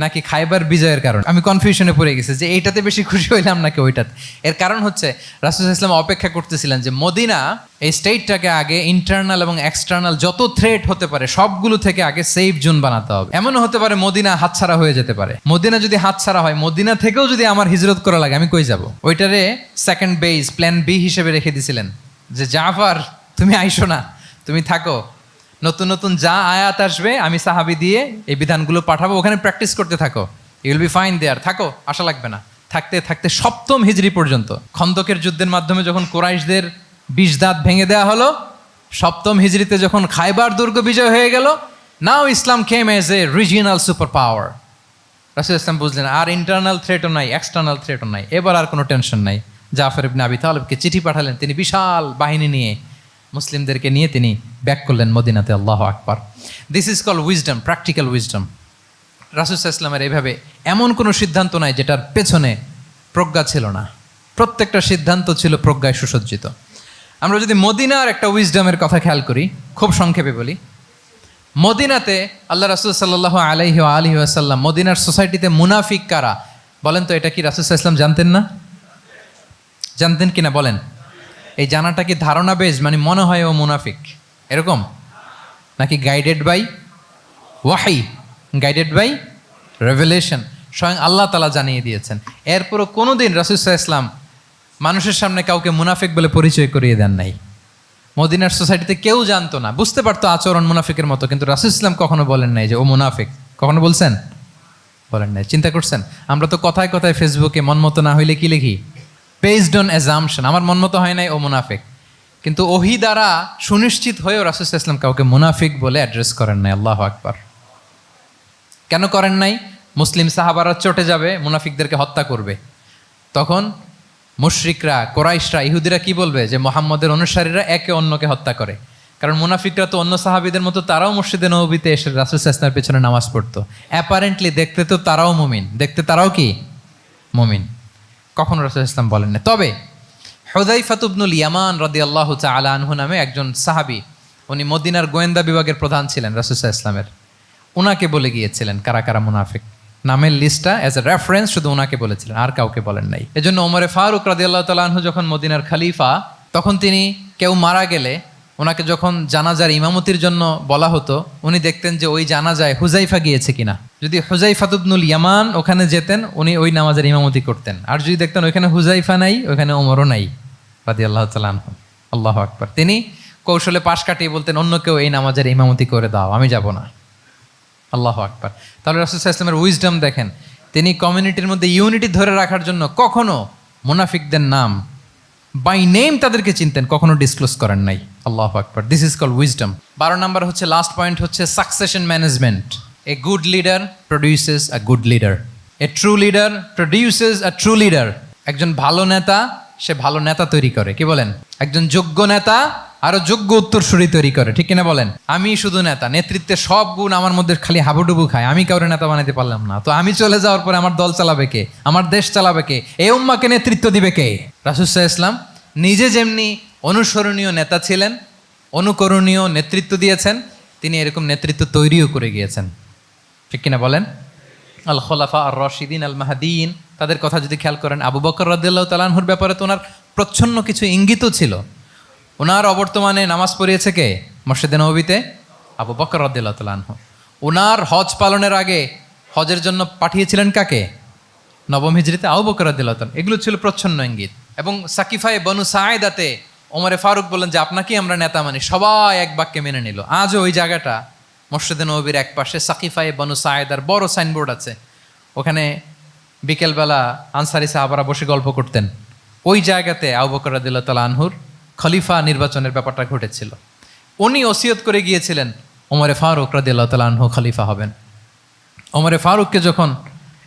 [SPEAKER 1] নাকি খাইবার বিজয়ের কারণ। আমি কনফিউশনে পড়ে গেছি যে এইটাতে বেশি খুশি হইলাম নাকি ওইটাতে। এর কারণ হচ্ছে রাসূল সাল্লাল্লাহু আলাইহি ওয়াসাল্লাম অপেক্ষা করতেছিলেন যে মদিনা এই স্টেটটাকে আগে ইন্টারনাল এবং এক্সটার্নাল যত থ্রেট হতে পারে সবগুলো থেকে আগে সেফ জোন বানাতে হবে। এমনও হতে পারে মদিনা হাতছাড়া হয়ে যেতে পারে। মদিনা যদি হাতছাড়া হয়, মদিনা থেকেও যদি আমার হিজরত করা লাগে, আমি কই যাব? ওইটারে সেকেন্ড বেস, প্ল্যান বি হিসেবে রেখে দিছিলেন যে জাফর তুমি আইসো না, তুমি থাকো, নতুন নতুন যা আয়াত আসবে আমি সাহাবী দিয়ে এই বিধানগুলো পাঠাবো, ওখানে প্র্যাকটিস করতে থাকো, ইউ উইল বি ফাইন দেয়ার, থাকো, আশা লাগবে না। থাকতে থাকতে 7ম হিজরি পর্যন্ত, খন্দকের যুদ্ধের মাধ্যমে যখন কুরাইশদের 20 দাঁত ভেঙে দেওয়া হলো, 7ম হিজরিতে যখন খাইবার দুর্গ বিজয় হয়ে গেল, now Islam came as a regional super power. রাসূল ইসলাম বুঝলেন আর ইন্টারনাল থ্রেটও নাই, এক্সটার্নাল থ্রেটও নাই, এবার আর কোনো টেনশন নাই। জাফর ইবনে আবি তালেবকে চিঠি পাঠালেন, তিনি বিশাল বাহিনী নিয়ে মুসলিমদেরকে নিয়ে তিনি ব্যাক করলেন মদিনাতে। আল্লাহু আকবার। This is call wisdom, practical wisdom. রাসূল ইসলামের এইভাবে এমন কোনো সিদ্ধান্ত নাই যেটার পেছনে প্রজ্ঞা ছিল না, প্রত্যেকটা সিদ্ধান্ত ছিল প্রজ্ঞায় সুসজ্জিত। আমরা যদি মদিনার একটা উইজডমের কথা খেয়াল করি, খুব সংক্ষেপে বলি, মদিনাতে আল্লাহ রাসূল সাল্লাল্লাহু আলাইহি ওয়া আলিহি ওয়াসাল্লাম, মদিনার সোসাইটিতে মুনাফিক কারা বলেন তো? এটা কি রাসূল সাল্লাল্লাহু আলাইহি ওয়াসাল্লাম জানতেন না? জানতেন কিনা বলেন? এই জানাটা কি ধারণা বেজ, মানে মনে হয় ও মুনাফিক এরকম, নাকি গাইডেড বাই ওয়াহি, গাইডেড বাই রেভেলেশন? স্বয়ং আল্লাহ তাআলা জানিয়ে দিয়েছেন। এরপরও কোনোদিন রাসূল সাল্লাল্লাহু আলাইহি ওয়াসাল্লাম মানুষের সামনে কাউকে মুনাফিক বলে পরিচয় করিয়ে দেন নাই। মদিনার সোসাইটিতে কেউ জানতো না, বুঝতে পারতো আচরণ মুনাফিকের মতো, কিন্তু রাসূল ইসলাম কখনো বলেন নাই যে ও মুনাফিক। কখনো বলছেন? বলেন নাই। চিন্তা করছেন? আমরা তো কথায় কথায় ফেসবুকে মন মতো না হইলে কি লিখি? বেসড অন অ্যাজাম্পশন, আমার মন মতো হয় নাই, ও মুনাফিক। কিন্তু ওহী দ্বারা সুনিশ্চিত হয়েও রাসূল ইসলাম কাউকে মুনাফিক বলে অ্যাড্রেস করেন নাই। আল্লাহু আকবার। কেন করেন নাই? মুসলিম সাহাবারা চটে যাবে, মুনাফিকদেরকে হত্যা করবে। তখন মুশরিকরা, কোরাইশরা, ইহুদিরা কি বলবে? যে মুহাম্মদের অনুসারীরা একে অন্যকে হত্যা করে। কারণ মুনাফিকরা তো অন্য সাহাবীদের মতো তারাও মসজিদে নববীতে এসে রাসূল সাল্লাল্লাহু আলাইহি ওয়াসাল্লামের পেছনে নামাজ পড়তো। অ্যাপারেন্টলি দেখতে তো তারাও মুমিন, দেখতে তারাও কি মুমিন। কখনো রাসূল ইসলাম বলেন না। তবে হুযায়ফা ইবনুল ইয়ামান রাদিয়াল্লাহু তাআলা আনহু নামে একজন সাহাবী, উনি মদিনার গোয়েন্দা বিভাগের প্রধান ছিলেন রাসূল সাল্লাল্লাহু আলাইহি ওয়াসাল্লামের। উনাকে বলে গিয়েছিলেন কারা কারা মুনাফিক, নামের লিস্টটা অ্যাজ এ রেফারেন্স শুধু ওনাকে বলেছিলেন, আর কাউকে বলেন নাই। এজন্য ওমরে ফারুক রাদিয়াল্লাহু তাআলা আনহু যখন মদিনার খলিফা, তখন তিনি কেউ মারা গেলে ওনাকে যখন জানাজার ইমামতির জন্য বলা হতো, উনি দেখতেন যে ওই জানাজায় হুযায়ফা গিয়েছে কিনা। যদি হুযায়ফা ইবনুল ইয়ামান ওখানে যেতেন, উনি ওই নামাজের ইমামতি করতেন। আর যদি দেখতেন ওইখানে হুযায়ফা নাই, ওইখানে ওমরও নাই রাদিয়াল্লাহু তাআলা আনহু। আল্লাহু আকবার। তিনি কৌশলে পাশ কাটিয়ে বলতেন, অন্য কেউ এই নামাজের ইমামতি করে দাও, আমি যাব না। আল্লাহু আকবার। তাহলে রাসূল সাল্লাল্লাহু আলাইহি ওয়াসাল্লামের উইজডম দেখেন, তিনি কমিউনিটির মধ্যে ইউনিটি ধরে রাখার জন্য কখনো মুনাফিকদের নাম বাই নেম তাদেরকে চিনতেন, কখনো ডিসক্লোজ করেন নাই। আল্লাহু আকবার। This is called wisdom. 12 number হচ্ছে, লাস্ট পয়েন্ট হচ্ছে succession management. A good leader produces a good leader, a true leader produces a true leader. একজন ভালো নেতা সে ভালো নেতা তৈরি করে, কি বলেন? একজন যোগ্য নেতা আরো যোগ্য উত্তরসূরি তৈরি করে, ঠিক কিনা বলেন? আমি শুধু নেতা, নেতৃত্বের সব গুণ আমার মধ্যে খালি হাবুডুবু খায়, আমি কাউরে নেতা বানাইতে পারলাম না, তো আমি চলে যাওয়ার পরে আমার দল চালাবে কে? আমার দেশ চালাবে কে? এই উম্মাকে নেতৃত্ব দিবে কে? রাসূল সাল্লাল্লাহু আলাইহি ওয়াসাল্লাম নিজে যেমনি অনুসরণীয় নেতা ছিলেন, অনুকরণীয় নেতৃত্ব দিয়েছেন, তিনি এরকম নেতৃত্ব তৈরিও করে গিয়েছেন, ঠিক কিনা বলেন? আল খোলাফা আর রশিদিন আল মাহদিন, তাদের কথা যদি খেয়াল করেন, আবু বকর রাদিয়াল্লাহু তাআলা আনহুর ব্যাপারে তো ওনার প্রচ্ছন্ন কিছু ইঙ্গিতও ছিল। ওনার অবর্তমানে নামাজ পড়িয়েছে কে মসজিদে নববীতে? আবু বকর রাদিয়াল্লাহু তাআলা আনহু। ওনার হজ পালনের আগে হজের জন্য পাঠিয়েছিলেন কাকে? 9ম হিজরিতে আবু বকর রাদিয়াল্লাহু তাআলা। এগুলো ছিল প্রচ্ছন্ন ইঙ্গিত। এবং সাকিফায়ে বনু সাঈদাতে ওমরে ফারুক বললেন যে আপনাকেই আমরা নেতা মানি, সবাই এক বাক্যে মেনে নিল। আজও ওই জায়গাটা মসজিদে নববীর এক পাশে সাকিফায়ে বনু সাঈদার বড় সাইনবোর্ড আছে, ওখানে বিকেলবেলা আনসারি সাহাবারা বসে গল্প করতেন। ওই জায়গাতে আবু বকর রাদিয়াল্লাহু তাআলা আনহুর খলিফা নির্বাচনের ব্যাপারটা ঘটেছিল। উনি ওসিয়ত করে গিয়েছিলেন ওমরে ফারুক রাদিয়াল্লাহু তাআলা আনহু খলিফা হবেন। ওমরে ফারুককে যখন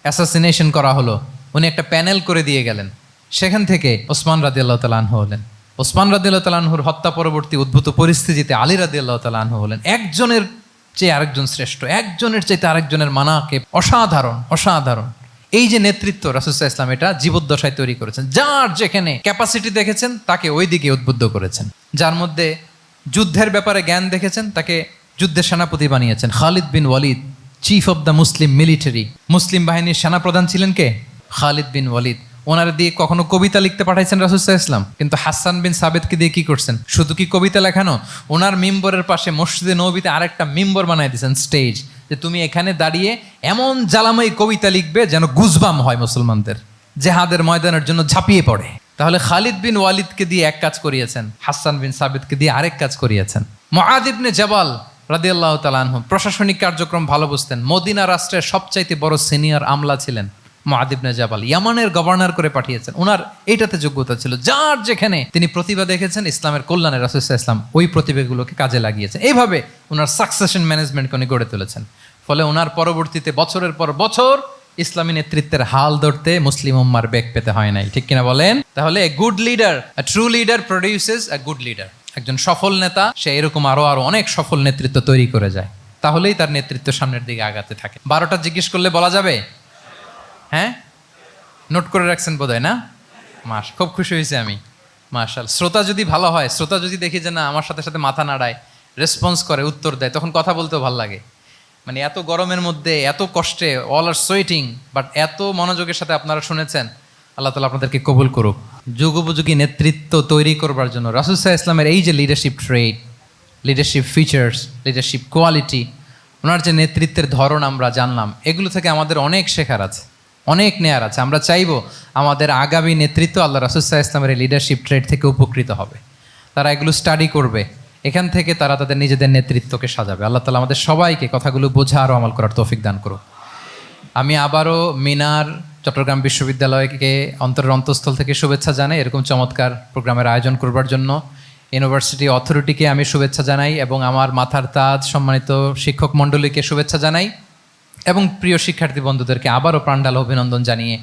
[SPEAKER 1] অ্যাসাসিনেশন করা হলো, উনি একটা প্যানেল করে দিয়ে গেলেন, সেখান থেকে ওসমান রাদিয়াল্লাহু তাআলা আনহু হলেন। ওসমান রাদিয়াল্লাহু তাআলা আনহুর হত্যা পরবর্তী উদ্ভূত পরিস্থিতিতে আলী রাদিয়াল্লাহু তাআলা আনহু হলেন। একজনের চেয়ে আরেকজন শ্রেষ্ঠ, একজনের চাইতে আরেকজনের মানাকে অসাধারণ, অসাধারণ। এই যে নেতৃত্ব রাসূল সাল্লাল্লাহু আলাইহি ওয়াসাল্লাম এটা জীবদ্দশায় তৈরি করেছেন। যার যেখানে ক্যাপাসিটি দেখেছেন তাকে ওই দিকে উদ্বুদ্ধ করেছেন। যার মধ্যে যুদ্ধের ব্যাপারে জ্ঞান দেখেছেন তাকে যুদ্ধের সেনাপতি বানিয়েছেন। Khalid bin Walid, chief of the Muslim military, মুসলিম বাহিনীর সেনাপ্রধান ছিলেন কে? খালিদ বিন ওয়ালিদ। ওনার দিয়ে কখনো কবিতা লিখতে পাঠাইছেন রাসূল সাল্লাল্লাহু আলাইহি ওয়াসাল্লাম, কিন্তু হাসান বিন সাবিতকে দিয়ে কি করছেন? শুধু কি কবিতা লেখানো? ওনার মিম্বরের পাশে মসজিদে নববীতে আরেকটা মিম্বর বানাই দিয়েছেন, স্টেজ, যে তুমি এখানে দাঁড়িয়ে এমন জ্বালাময়ী কবিতা লিখবে যেন গুজবাম হয় মুসলমানদের, জেহাদের ময়দানের জন্য ঝাঁপিয়ে পড়ে। তাহলে খালিদ বিন ওয়ালিদকে দিয়ে এক কাজ করিয়েছেন, হাসান বিন সাবিতকে দিয়ে আরেক কাজ করিয়েছেন। মুআয ইবনে জাবাল রাদিয়াল্লাহু তাআলা আনহু প্রশাসনিক কার্যক্রম ভালো বুঝতেন, মদিনা রাষ্ট্রের সবচাইতে বড় সিনিয়র আমলা ছিলেন, মুআদ ইবনে জাবাল ইয়ামানের গভর্নর করে পাঠিয়েছেন। ওনার এইটাতে যোগ্যতা ছিল, যার যেখানে তিনি প্রতিভা দেখেছেন ইসলামের কল্যাণে রাসূল সাল্লাল্লাহু আলাইহি ওয়াসাল্লাম ওই প্রতিভাগুলোকে কাজে লাগিয়েছেন। এইভাবে ওনার সাকসেশন ম্যানেজমেন্টকে উনি গড়ে তুলেছেন। ফলে ওনার পরবর্তীতে বছরের পর বছর ইসলামী নেতৃত্বের হাল ধরতে মুসলিম উম্মার বেগ পেতে হয় নাই, ঠিক কিনা বলেন? তাহলে এ good leader, a true leader produces A good leader. একজন সফল নেতা সে এরকম আরো অনেক সফল নেতৃত্ব তৈরি করে যায়, তাহলেই তার নেতৃত্ব সামনের দিকে আগাতে থাকে। 12টা জিজ্ঞেস করলে বলা যাবে? হ্যাঁ, নোট করে রাখছেন বোধহয় না? খুব খুশি হয়েছে আমি, মাশাআল্লাহ। শ্রোতা যদি ভালো হয়, শ্রোতা যদি দেখি যে না আমার সাথে সাথে মাথা নাড়ায়, রেসপন্স করে, উত্তর দেয়, তখন কথা বলতেও ভালো লাগে। মানে এত গরমের মধ্যে, এত কষ্টে, অল আর সোয়েটিং, বাট এত মনোযোগের সাথে আপনারা শুনেছেন। আল্লাহ তাআলা আপনাদেরকে কবুল করুক। যুগোপযোগী নেতৃত্ব তৈরি করবার জন্য রাসূল সাল্লাল্লাহু আলাইহি ওয়াসাল্লামের এই যে লিডারশিপ ট্রেট, লিডারশিপ ফিচার্স, লিডারশিপ কোয়ালিটি, ওনার যে নেতৃত্বের ধরন আমরা জানলাম, এগুলো থেকে আমাদের অনেক শেখার আছে, অনেক নেয়ার আছে। আমরা চাইবো আমাদের আগামী নেতৃত্ব আল্লাহ রাসূল সাল্লাল্লাহু আলাইহি ওয়াসাল্লামের এই লিডারশিপ ট্রেট থেকে উপকৃত হবে। তারা এগুলো স্টাডি করবে, এখান থেকে তারা তাদের নিজেদের নেতৃত্বকে সাজাবে। আল্লাহ তাআলা আমাদের সবাইকে কথাগুলো বোঝা আর আমল করার তৌফিক দান করুক। আমি আবারও মিনার চট্টগ্রাম বিশ্ববিদ্যালয়কে অন্তরের অন্তঃস্থল থেকে শুভেচ্ছা জানাই এরকম চমৎকার প্রোগ্রামের আয়োজন করবার জন্য। ইউনিভার্সিটি অথরিটিকে আমি শুভেচ্ছা জানাই এবং আমার মাথার তাজ সম্মানিত শিক্ষক মণ্ডলীকে শুভেচ্ছা জানাই এবং প্রিয় শিক্ষার্থী বন্ধুদেরকে আবারও প্রাণঢাল অভিনন্দন জানিয়ে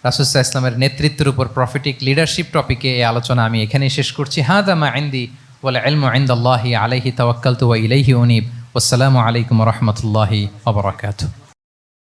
[SPEAKER 1] রাসূল সাল্লাল্লাহু আলাইহি ওয়াসাল্লামের নেতৃত্বের উপর প্রফিটিক লিডারশিপ টপিকে এই আলোচনা আমি এখানেই শেষ করছি। হাযা মা ইনদি ওয়াল ইলমু ইনদাল্লাহি আলাইহি তাওয়াক্কালতু ওয়া ইলাইহি উনীব। ওয়াসসালামু আলাইকুম ওয়া রাহমাতুল্লাহি ওয়া বারাকাতুহু।